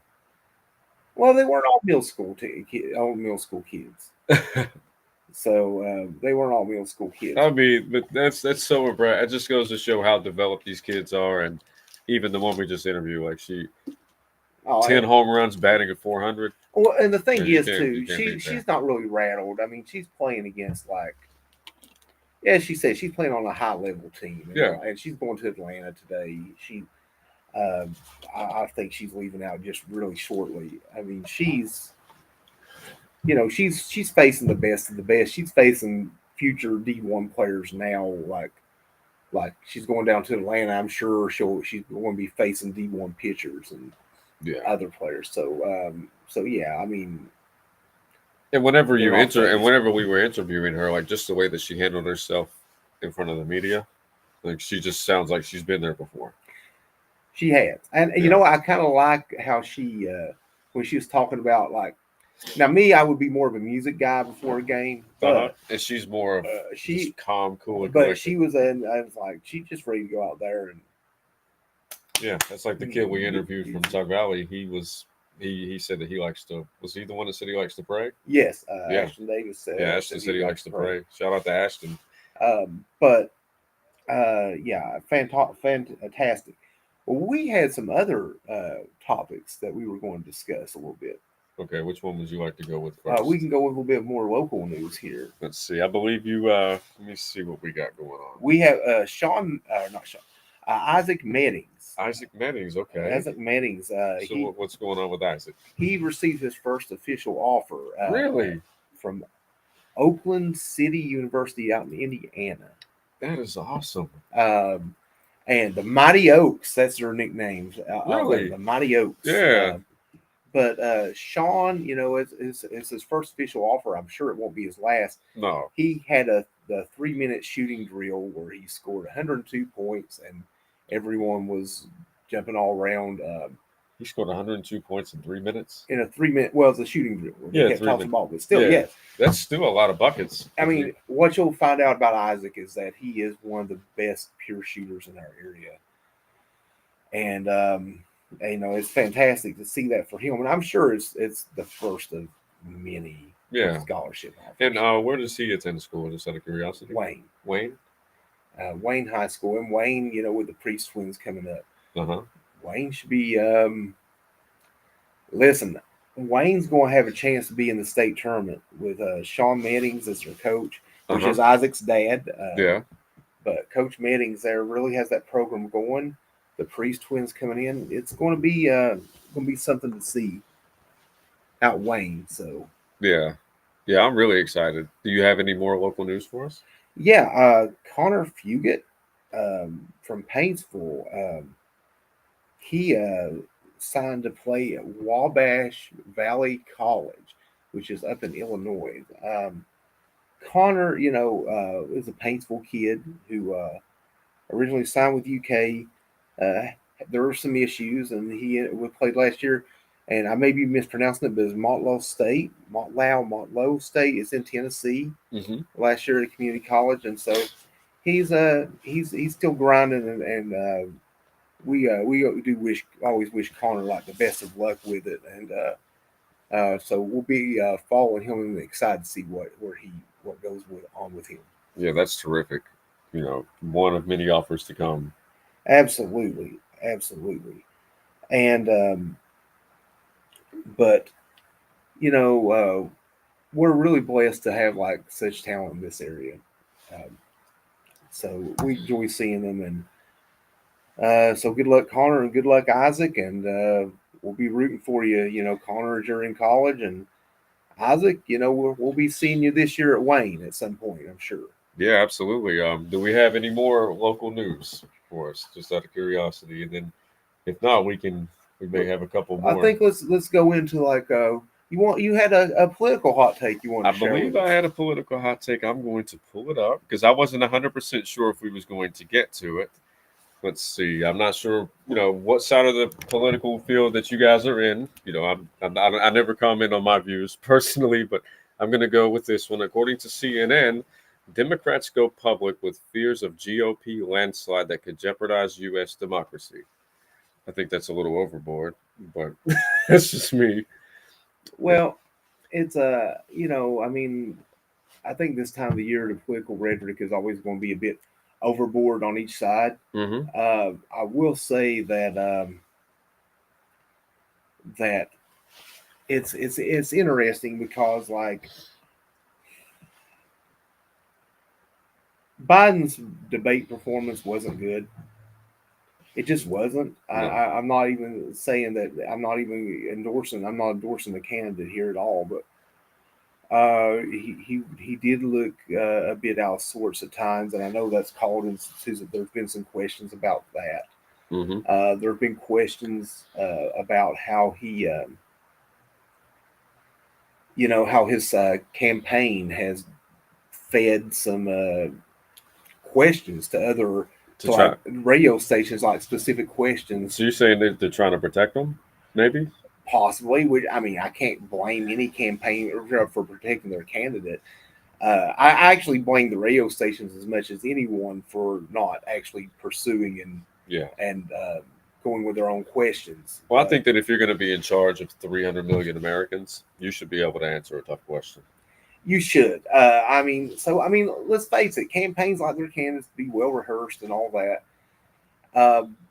Well, they weren't all middle school kids. So they weren't all middle school kids. I mean, but that's so impressive. It just goes to show how developed these kids are, and even the one we just interviewed, like 10 home runs, batting at 400. Well, and the thing is too, she's not really rattled. I mean, she's playing against she said she's playing on a high level team. And she's going to Atlanta today. I think she's leaving out just really shortly. I mean, she's facing the best of the best. She's facing future D1 players now. Like she's going down to Atlanta. I'm sure she's going to be facing D1 pitchers and other players. So yeah, I mean. And whenever we were interviewing her, like just the way that she handled herself in front of the media, like she just sounds like she's been there before. She has, and I kind of like how she, when she was talking about now me, I would be more of a music guy before a game, but and she's more of she's calm, cool, and but collected. she was I was like, she's just ready to go out there and. Yeah, that's like the kid we interviewed from Tug Valley. He said that he likes to. Was he the one that said he likes to pray? Yes, Ashton Davis said. Yeah, Ashton said he likes to pray. Shout out to Ashton. Fantastic. Well, we had some other topics that we were going to discuss a little bit. Okay, which one would you like to go with first? We can go with a little bit more local news here. Let's see. I believe you. Let me see what we got going on. We have Isaac Meddings. Isaac Meddings, okay. Isaac Meddings. What's going on with Isaac? He received his first official offer. Really? From Oakland City University out in Indiana. That is awesome. And the Mighty Oaks, that's their nicknames. Really? The Mighty Oaks. Yeah. But Sean, it's his first official offer. I'm sure it won't be his last. No. He had the 3-minute shooting drill where he scored 102 points, and everyone was jumping all around. He scored 102 points in 3 minutes. In a 3-minute, well, it's a shooting drill. Yeah, He kept 3 tossing minutes. the ball, but still, Yeah. yes. That's still a lot of buckets. I mean, what you'll find out about Isaac is that he is one of the best pure shooters in our area. And, it's fantastic to see that for him. And I'm sure it's the first of many scholarship offers. And where does he attend school, just out of curiosity? Wayne. Wayne High School. And Wayne, with the Priest twins coming up. Uh-huh. Wayne should be listen, Wayne's going to have a chance to be in the state tournament with Sean Meddings as their coach, which is Isaac's dad. But Coach Meddings there really has that program going. The Priest twins coming in. It's going to be something to see out Wayne. So yeah, I'm really excited. Do you have any more local news for us? Yeah, Connor Fugit from Paintsville. He signed to play at Wabash Valley College, which is up in Illinois. Connor, is a Paintsville kid who originally signed with UK. There were some issues, and he played last year. And I may be mispronouncing it, but it's Motlow State. It's in Tennessee. Mm-hmm. Last year at a community college, and so he's still grinding, and we always wish Connor like the best of luck with it, and so we'll be following him and excited to see what goes on with him. Yeah, that's terrific. One of many offers to come. Absolutely, and but we're really blessed to have like such talent in this area. So we enjoy seeing them, and so good luck, Connor, and good luck, Isaac, and we'll be rooting for you. Connor, as you're in college, and Isaac, we'll be seeing you this year at Wayne at some point, I'm sure. Yeah, absolutely. Do we have any more local news for us, just out of curiosity? And then, if not, we may have a couple more. I think let's go into like you had a political hot take you wanted to share. I believe I had a political hot take. I'm going to pull it up because I wasn't 100% sure if we was going to get to it. Let's see. I'm not sure, what side of the political field that you guys are in. I never comment on my views personally, but I'm going to go with this one. According to CNN, Democrats go public with fears of GOP landslide that could jeopardize U.S. democracy. I think that's a little overboard, but that's just me. Well, it's I think this time of the year the political rhetoric is always going to be a bit overboard on each side. Mm-hmm. I will say that that it's interesting because like Biden's debate performance wasn't good. It just wasn't. No. I'm not even saying that. I'm not endorsing the candidate here at all. But he did look a bit out of sorts at times, and I know that's called instances that there's been some questions about that. Mm-hmm. There have been questions about how he, how his campaign has fed some questions to other. Like radio stations, like specific questions. So you're saying that they're trying to protect them? Maybe? Possibly. I can't blame any campaign for protecting their candidate. I actually blame the radio stations as much as anyone for not actually pursuing and going with their own questions. Well, I think that if you're going to be in charge of 300 million Americans, you should be able to answer a tough question. You should. Let's face it, campaigns like their candidates be well rehearsed and all that.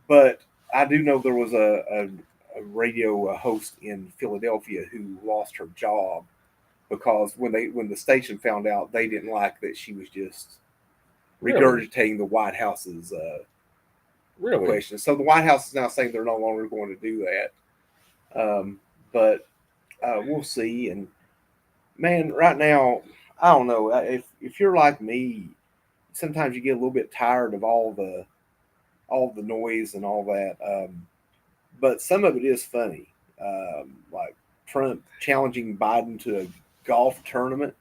But I do know there was a radio host in Philadelphia who lost her job because when the station found out, they didn't like that she was just regurgitating the White House's questions. So the White House is now saying they're no longer going to do that. But we'll see. And man, right now, I don't know. If you're like me, sometimes you get a little bit tired of all the all the noise and all that. But some of it is funny, like Trump challenging Biden to a golf tournament.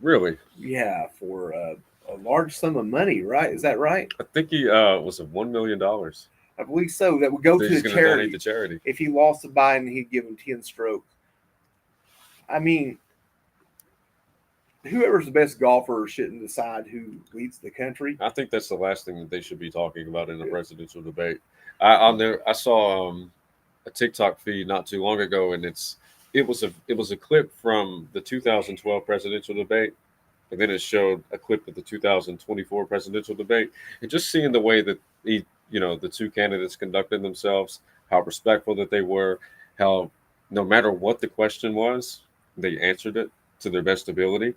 Really? Yeah, for a large sum of money, right? Is that right? I think he was it $1 million. I believe so. That would go That to he's a gonna charity. donate to charity. If he lost to Biden, he'd give him 10 strokes. I mean, whoever's the best golfer shouldn't decide who leads the country. I think that's the last thing that they should be talking about in a presidential debate. I saw a TikTok feed not too long ago, and it was a clip from the 2012 presidential debate, and then it showed a clip of the 2024 presidential debate, and just seeing the way that the two candidates conducted themselves, how respectful that they were, how no matter what the question was, they answered it to their best ability.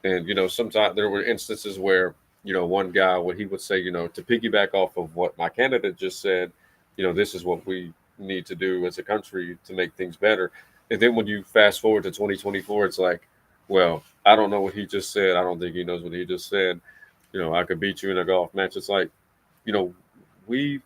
And sometimes there were instances where one guy, when he would say, to piggyback off of what my candidate just said, this is what we need to do as a country to make things better. And then when you fast forward to 2024, it's like, well, I don't know what he just said. I don't think he knows what he just said. I could beat you in a golf match. It's like, we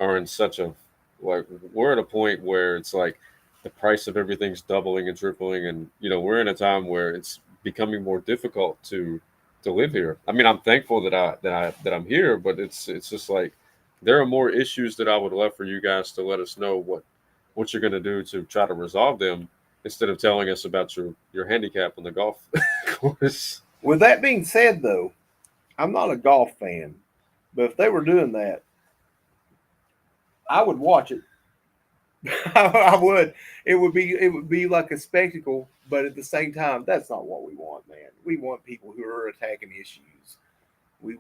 are in such a, like, we're at a point where it's like the price of everything's doubling and tripling. And, we're in a time where it's becoming more difficult to live here. I mean, I'm thankful that I'm here, but it's just like there are more issues that I would love for you guys to let us know what you're going to do to try to resolve them, instead of telling us about your handicap on the golf course. With that being said, though, I'm not a golf fan, but if they were doing that, I would watch it. I would. It would be like a spectacle, but at the same time, that's not what we want, man. We want people who are attacking issues. We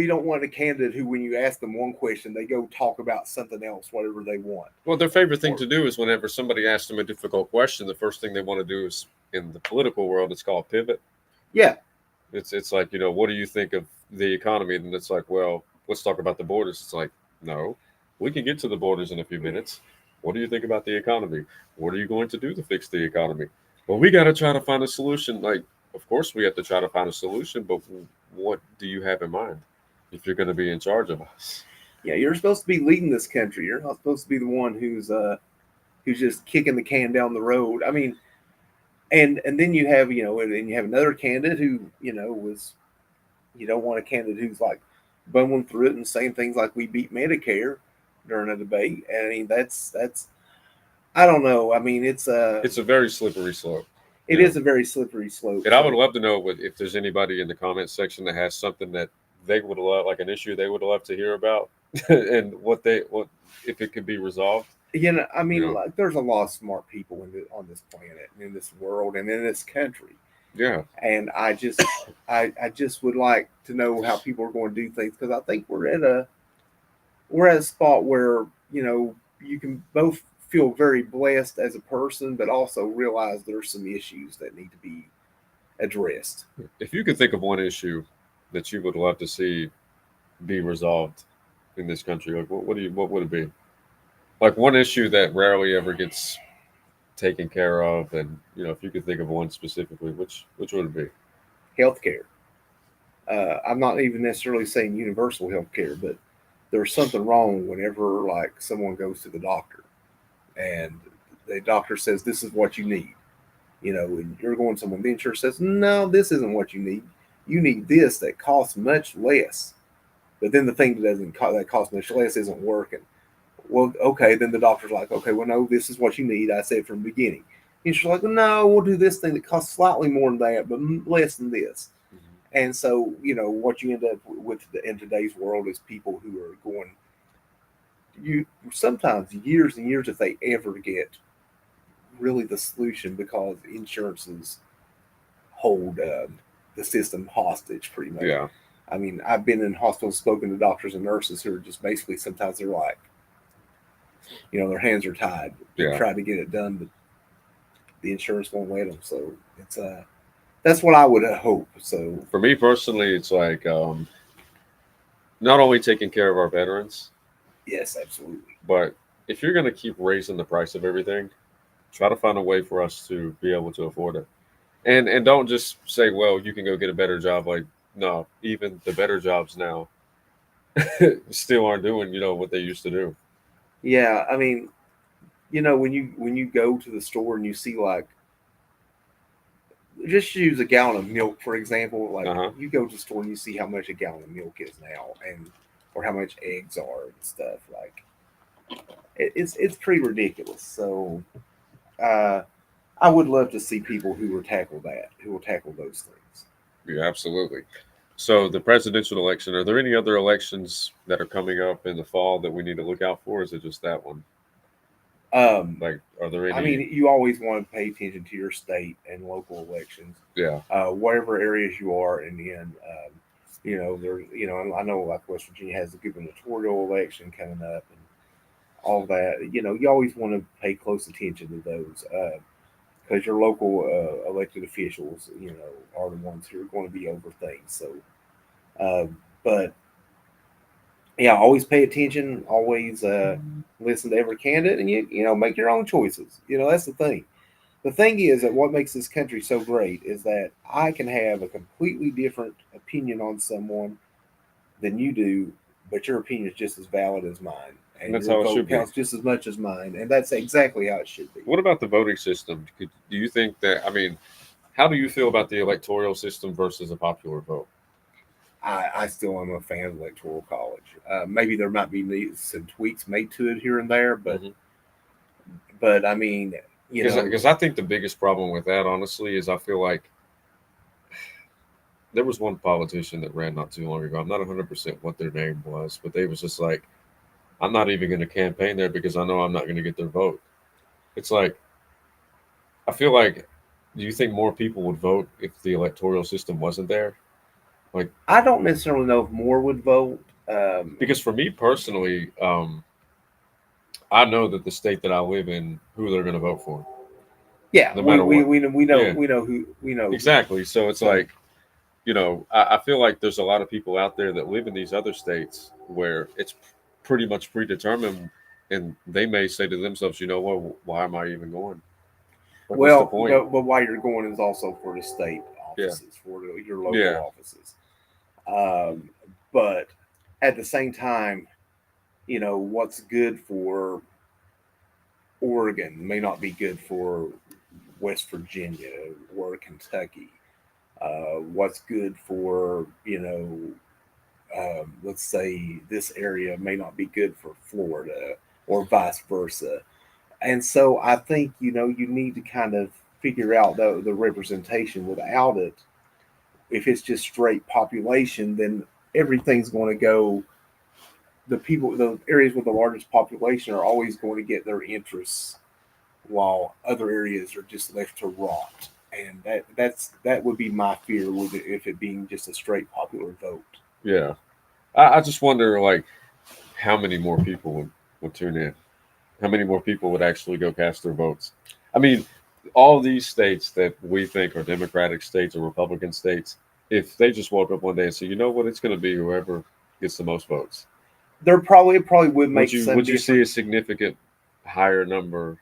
don't want a candidate who, when you ask them one question, they go talk about something else, whatever they want. Well, their favorite thing to do is whenever somebody asks them a difficult question, the first thing they want to do is, in the political world, it's called pivot. Yeah. It's like, what do you think of the economy? And it's like, well, let's talk about the borders. It's like, no, we can get to the borders in a few minutes. What do you think about the economy? What are you going to do to fix the economy? Well, we got to try to find a solution. Like, of course we have to try to find a solution, but what do you have in mind if you're going to be in charge of us? Yeah, you're supposed to be leading this country. You're not supposed to be the one who's just kicking the can down the road. I mean, and then you have, and then you have another candidate who, was, you don't want a candidate who's like bumbling through it and saying things like we beat Medicare during a debate. And I mean, that's I don't know. I mean, it's a very slippery slope. It is a very slippery slope. And I would love to know if there's anybody in the comment section that has something that they would love, like an issue they would love to hear about, and what if it could be resolved. I mean, like, there's a lot of smart people on this planet, and in this world, and in this country. Yeah. And I just would like to know how people are going to do things, because I think we're at a spot where you can both feel very blessed as a person, but also realize there's some issues that need to be addressed. If you could think of one issue that you would love to see be resolved in this country, like what would it be? Like one issue that rarely ever gets taken care of, and if you could think of one specifically, which would it be? Healthcare. I'm not even necessarily saying universal healthcare, but there's something wrong whenever, like, someone goes to the doctor and the doctor says this is what you need, and you're going somewhere, the insurance says no, this isn't what you need. You need this that costs much less, but then the thing that costs much less isn't working. Well, okay, then the doctor's like, okay, well, no, this is what you need. I said from the beginning. And she's like, no, we'll do this thing that costs slightly more than that, but less than this. Mm-hmm. And so, what you end up with in today's world is people who are going, sometimes years and years if they ever get really the solution, because insurances hold the system hostage pretty much. Yeah. I mean, I've been in hospitals, spoken to doctors and nurses who are just basically, sometimes they're like, their hands are tied. They try to get it done, but the insurance won't let them. So it's that's what I would hope. So for me personally, it's like not only taking care of our veterans. Yes, absolutely. But if you're going to keep raising the price of everything, try to find a way for us to be able to afford it. And don't just say, well, you can go get a better job. Like, no, even the better jobs now still aren't doing, what they used to do. Yeah, I mean, when you go to the store and you see like, just use a gallon of milk for example. Like you go to the store and you see how much a gallon of milk is now, and or how much eggs are and stuff. Like it's pretty ridiculous. So I would love to see people who will tackle those things. Yeah, absolutely. So the presidential election, are there any other elections that are coming up in the fall that we need to look out for? Or is it just that one? Like, are there any? I mean, you always want to pay attention to your state and local elections. Yeah. Whatever areas you are in, and I know like West Virginia has the gubernatorial election coming up and all that. You always want to pay close attention to those because your local elected officials, are the ones who are going to be over things. So, but yeah, always pay attention. Always listen to every candidate, and you make your own choices. That's the thing. The thing is that what makes this country so great is that I can have a completely different opinion on someone than you do, but your opinion is just as valid as mine, and that's your how it vote should counts just as much as mine, and that's exactly how it should be. What about the voting system? Do you think that? I mean, how do you feel about the electoral system versus a popular vote? I still am a fan of electoral college. Maybe there might be some tweaks made to it here and there, but I mean, because I think the biggest problem with that, honestly, is I feel like there was one politician that ran not too long ago. I'm not 100% what their name was, but they was just like, I'm not even going to campaign there because I know I'm not going to get their vote. It's like, I feel like, do you think more people would vote if the electoral system wasn't there? Like, I don't necessarily know if more would vote. Because for me personally, I know that the state that I live in, who they're going to vote for. Yeah, no matter what. We know Yeah. we know Exactly. So it's like, I feel like there's a lot of people out there that live in these other states where it's pretty much predetermined, and they may say to themselves, what, why am I even going? Like, what's the point? But why you're going is also for the state offices, for your local offices. But at the same time, what's good for Oregon may not be good for West Virginia or Kentucky. What's good for let's say this area may not be good for Florida or vice versa. And so I think you need to kind of figure out the representation. Without it, if it's just straight population, then everything's going to go. The areas with the largest population are always going to get their interests, while other areas are just left to rot. And that would be my fear with it, if it being just a straight popular vote. Yeah, I just wonder, like, how many more people would tune in? How many more people would actually go cast their votes? I mean, all these states that we think are Democratic states or Republican states, if they just woke up one day and say, you know what, it's going to be whoever gets the most votes. It probably would make sense. Would you see a significant higher number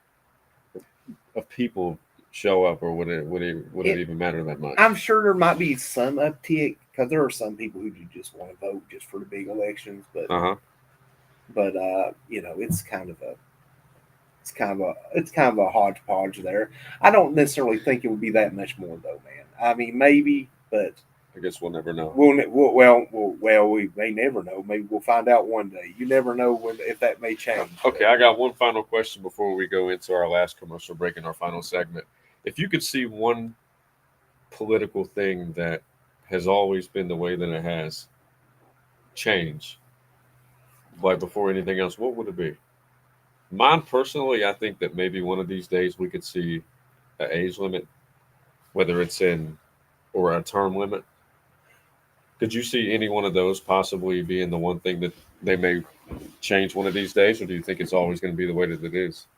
of people show up, or would it even matter that much? I'm sure there might be some uptick, because there are some people who do just want to vote just for the big elections, but it's kind of a hodgepodge there. I don't necessarily think it would be that much more though, man. I mean, maybe, but I guess we'll never know. We may never know. Maybe we'll find out one day. You never know if that may change. Okay, I got one final question before we go into our last commercial break in our final segment. If you could see one political thing that has always been the way that it has change, like before anything else, what would it be? Mine personally, I think that maybe one of these days we could see an age limit, whether it's or a term limit. Could you see any one of those possibly being the one thing that they may change one of these days, or do you think it's always going to be the way that it is?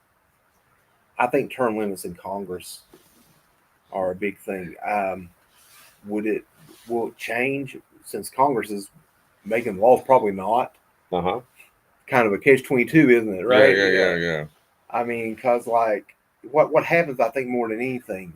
I think term limits in Congress are a big thing. Will it change since Congress is making laws? Probably not. Kind of a catch-22, isn't it? Right? Yeah. I mean, because like what happens, I think more than anything,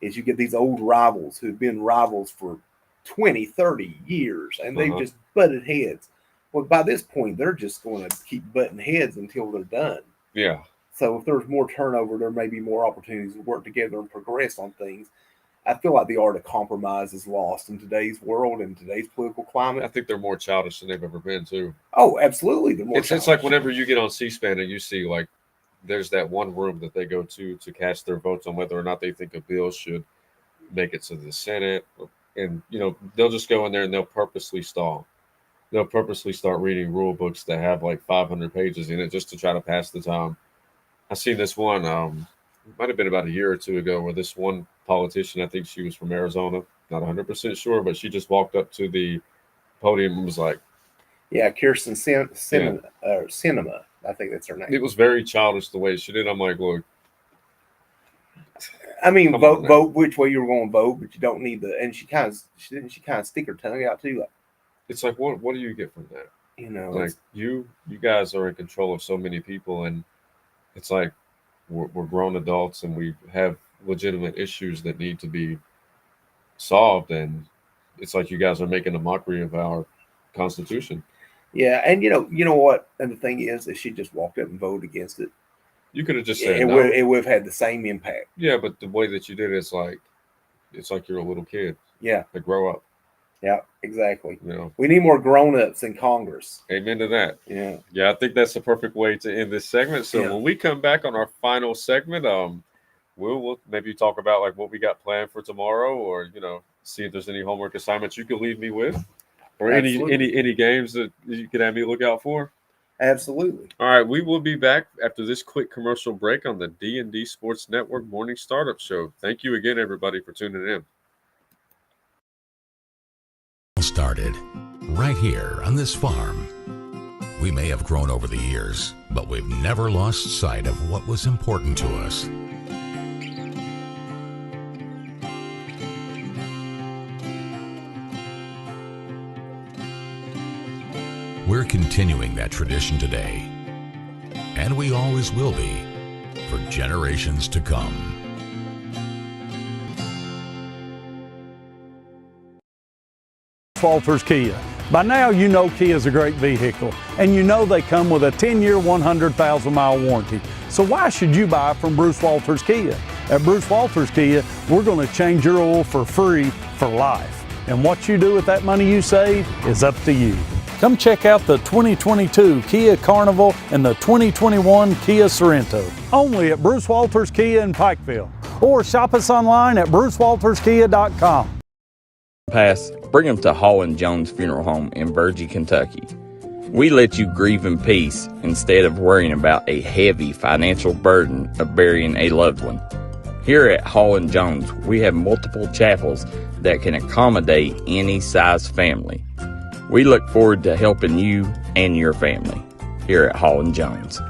is you get these old rivals who've been rivals for 20, 30 years, and they've just butted heads. Well, by this point, they're just going to keep butting heads until they're done. Yeah. So if there's more turnover, there may be more opportunities to work together and progress on things. I feel like the art of compromise is lost in today's world and today's political climate. I think they're more childish than they've ever been, too. Oh, absolutely. They're more It's like whenever you get on C-SPAN and you see, like, there's that one room that they go to cast their votes on whether or not they think a bill should make it to the Senate. And, they'll just go in there and they'll purposely stall. They'll purposely start reading rule books that have like 500 pages in it just to try to pass the time. I seen this one, might have been about a year or two ago, where this one politician, I think she was from Arizona, not 100% sure, but she just walked up to the podium and was like, yeah, Kirsten Cinema, I think that's her name. It was very childish the way she did. I'm like, look. I mean, vote which way you're going to vote, but you don't need the. And she kind of stick her tongue out too. Like, it's like, what do you get from that? Like you guys are in control of so many people, and it's like we're grown adults and we have legitimate issues that need to be solved, and it's like you guys are making a mockery of our Constitution. Yeah, and you know what? And the thing is, if she just walked up and voted against it, you could have just said it no. would have had the same impact. Yeah, but the way that you did it, it's like you're a little kid. Yeah, to grow up. Yeah, exactly. We need more grown-ups in Congress. Amen to that. Yeah, I think that's the perfect way to end this segment. So when we come back on our final segment, we'll maybe talk about like what we got planned for tomorrow, or see if there's any homework assignments you could leave me with, or any games that you could have me look out for. Absolutely. All right, we will be back after this quick commercial break on the D&D Sports Network Morning Startup Show. Thank you again, everybody, for tuning in. Started right here on this farm. We may have grown over the years, but we've never lost sight of what was important to us. We're continuing that tradition today, and we always will be for generations to come. Walters Kia. By now, you know Kia is a great vehicle, and you know they come with a 10-year, 100,000-mile warranty. So why should you buy from Bruce Walters Kia? At Bruce Walters Kia, we're going to change your oil for free for life. And what you do with that money you save is up to you. Come check out the 2022 Kia Carnival and the 2021 Kia Sorento. Only at Bruce Walters Kia in Pikeville. Or shop us online at brucewalterskia.com. Pass, bring them to Hall & Jones Funeral Home in Virgie, Kentucky. We let you grieve in peace instead of worrying about a heavy financial burden of burying a loved one. Here at Hall & Jones, we have multiple chapels that can accommodate any size family. We look forward to helping you and your family here at Hall & Jones.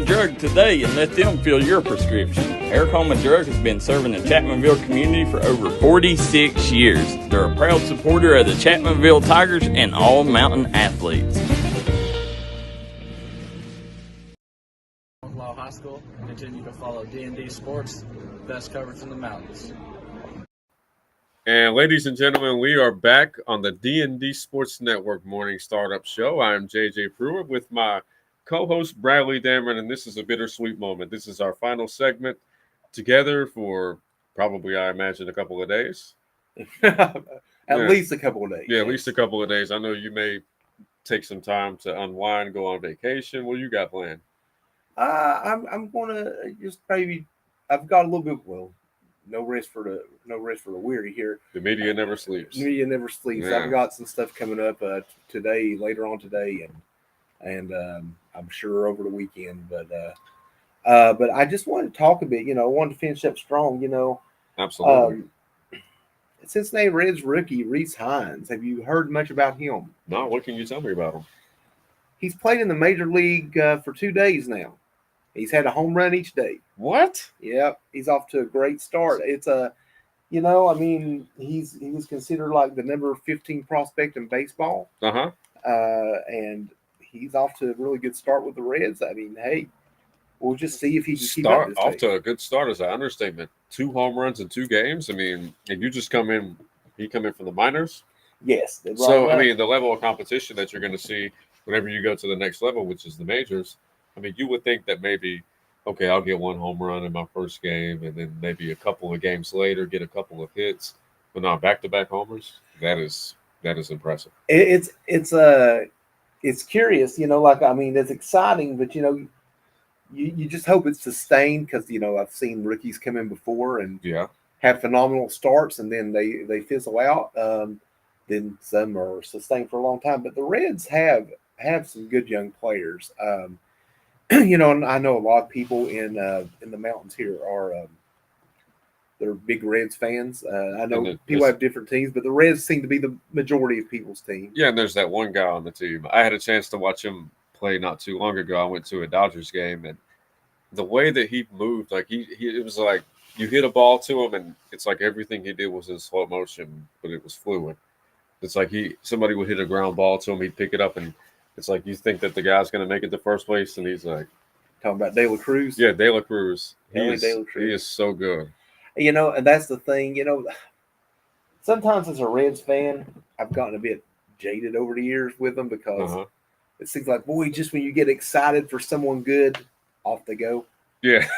Drug today and let them fill your prescription. Eric Homa Drug has been serving the Chapmanville community for over 46 years. They're a proud supporter of the Chapmanville Tigers and all mountain athletes. High School, continue to follow D&D Sports, best coverage in the mountains. And ladies and gentlemen, we are back on the D&D Sports Network Morning Startup Show. I am JJ Pruitt with my co-host Bradley Dameron, and this is a bittersweet moment. This is our final segment together for probably, I imagine, a couple of days. At least a couple of days. Yeah, at least a couple of days. I know you may take some time to unwind, go on vacation. What do you got planned? I'm gonna just maybe. I've got a little bit. Well, no rest for the weary here. The media never sleeps. Media never sleeps. Yeah. I've got some stuff coming up today, later on today, and I'm sure over the weekend. But I just wanted to talk a bit. I wanted to finish up strong. Absolutely. Cincinnati Reds rookie Reese Hines. Have you heard much about him? No. What can you tell me about him? He's played in the major league for 2 days now. He's had a home run each day. What? Yep, he's off to a great start. It's he was considered like the number 15 prospect in baseball. And he's off to a really good start with the Reds. I mean, hey, we'll just see if he can keep up this off pace. to a good start is an understatement. 2 home runs in 2 games. I mean, and you just come in. He come in from the minors. Yes. Right, So, I right. mean, the level of competition that you're going to see whenever you go to the next level, which is the majors, I mean, you would think that maybe, okay, I'll get one home run in my first game, and then maybe a couple of games later get a couple of hits, but not back-to-back homers. That is impressive. It's curious, like, I mean, it's exciting, but you just hope it's sustained because I've seen rookies come in before and Yeah, have phenomenal starts and then they fizzle out. Then some are sustained for a long time, but the Reds have some good young players. And I know a lot of people in the mountains here are they're big Reds fans. I know and people have different teams, but the Reds seem to be the majority of people's team. yeah, and there's that one guy on the team. I had a chance to watch him play not too long ago. I went to a Dodgers game, and the way that he moved, like it was like you hit a ball to him, and it's like everything he did was in slow motion, but it was fluid. It's like somebody would hit a ground ball to him, he'd pick it up, and it's like you think that the guy's going to make it to first place, and he's like, Talking about De La Cruz. yeah, De La Cruz. Ellie De La He Cruz. is so good. And that's the thing. Sometimes as a Reds fan, I've gotten a bit jaded over the years with them because Uh-huh. it seems like, boy, just when you get excited for someone good, off they go. Yeah,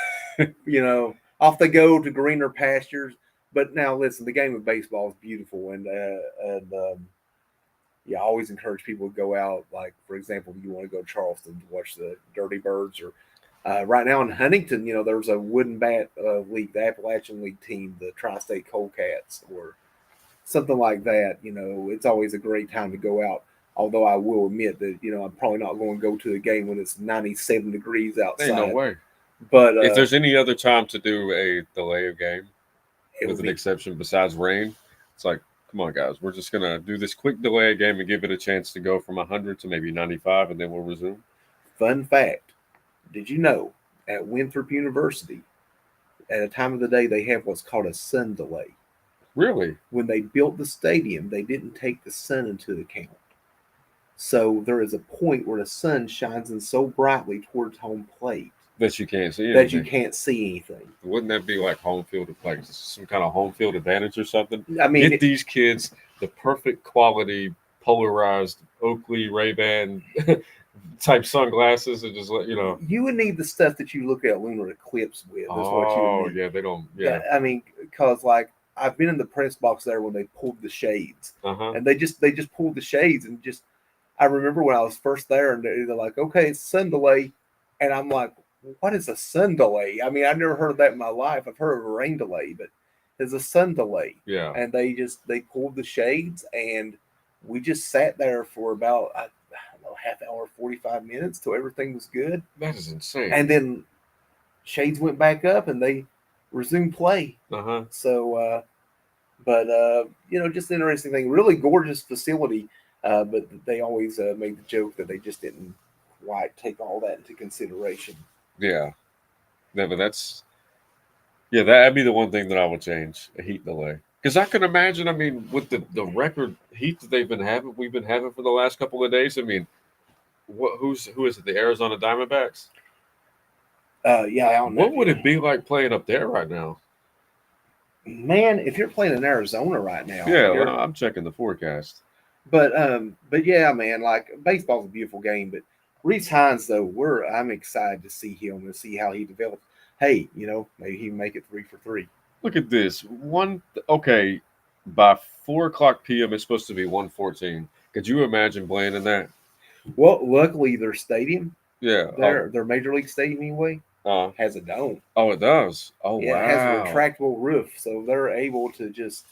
Off they go to greener pastures. But now, listen, the game of baseball is beautiful, and I always encourage people to go out. Like, for example, you want to go to Charleston to watch the Dirty Birds, or right now in Huntington, there's a wooden bat league, the Appalachian League team, the Tri-State Coldcats, or something like that. It's always a great time to go out. Although I will admit that I'm probably not going to go to a game when it's 97 degrees outside. ain't no way. But If there's any other time to do a delay of game, it with would an be exception besides rain, it's like, come on, guys, we're just gonna do this quick delay of game and give it a chance to go from 100 to maybe 95, and then we'll resume. fun fact. Did you know at Winthrop University, at a time of the day, they have what's called a sun delay. Really? When they built the stadium, they didn't take the sun into account. So there is a point where the sun shines in so brightly towards home plate That you can't see that you anything. can't see anything. Wouldn't that be like home field like some kind of home field advantage or something? I mean, Get these kids the perfect quality polarized Oakley Ray-Ban type sunglasses and just let you would need the stuff that you look at lunar eclipse with. That's what you would need. Yeah, they don't. Yeah. I mean, because like I've been in the press box there when they pulled the shades, and they just pulled the shades and just. I remember when I was first there, and they're like, "Okay, it's sun delay," and I'm like, "What is a sun delay?" I mean, I've never heard of that in my life. I've heard of a rain delay, but it's a sun delay. Yeah. And they pulled the shades, and we just sat there for about I don't know, half hour, 45 minutes till everything was good. That is insane. And then shades went back up, and they resumed play. So, just an interesting thing. Really gorgeous facility. But they always made the joke that they just didn't quite take all that into consideration. Yeah. No, but that'd be the one thing that I would change, a heat delay. Because I can imagine, I mean, with the record heat that we've been having for the last couple of days, I mean, who is it, the Arizona Diamondbacks? Yeah, I don't know. What would it be like playing up there right now? Man, if you're playing in Arizona right now. Yeah, I'm checking the forecast. But yeah, man, like baseball's a beautiful game. But Reese Hines, though, I'm excited to see him and see how he develops. Hey, maybe he can make it 3 for 3. Look at this. By 4:00 p.m. it's supposed to be 1:14. Could you imagine playing in that? Well, luckily their stadium, Yeah, their major league stadium anyway, has a dome. Oh, it does. Oh, yeah, wow. It has a retractable roof, so they're able to just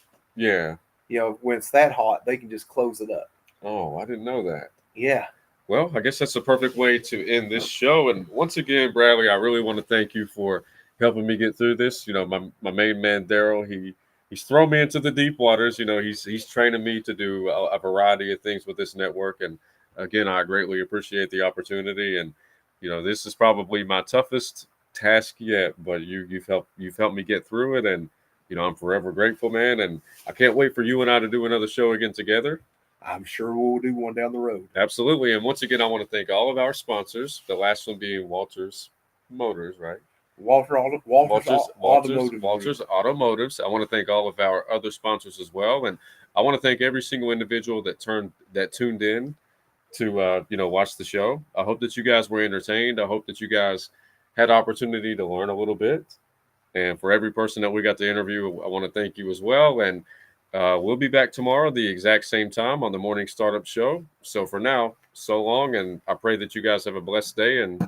when it's that hot, they can just close it up. Oh, I didn't know that. Yeah. Well, I guess that's the perfect way to end this show. And once again, Bradley, I really want to thank you for helping me get through this. My main man, Darryl, he's thrown me into the deep waters. He's training me to do a variety of things with this network. And again, I greatly appreciate the opportunity. And, this is probably my toughest task yet, but you've helped me get through it. And, I'm forever grateful, man. And I can't wait for you and I to do another show again together. I'm sure we'll do one down the road. Absolutely. And once again, I want to thank all of our sponsors, the last one being Walters Motors, right? Walter's Automotives. I want to thank all of our other sponsors as well, and I want to thank every single individual that tuned in to watch the show. I hope that you guys were entertained. I hope that you guys had opportunity to learn a little bit. And for every person that we got to interview, I want to thank you as well. And we'll be back tomorrow, the exact same time on the Morning Startup Show. So for now, so long, and I pray that you guys have a blessed day. And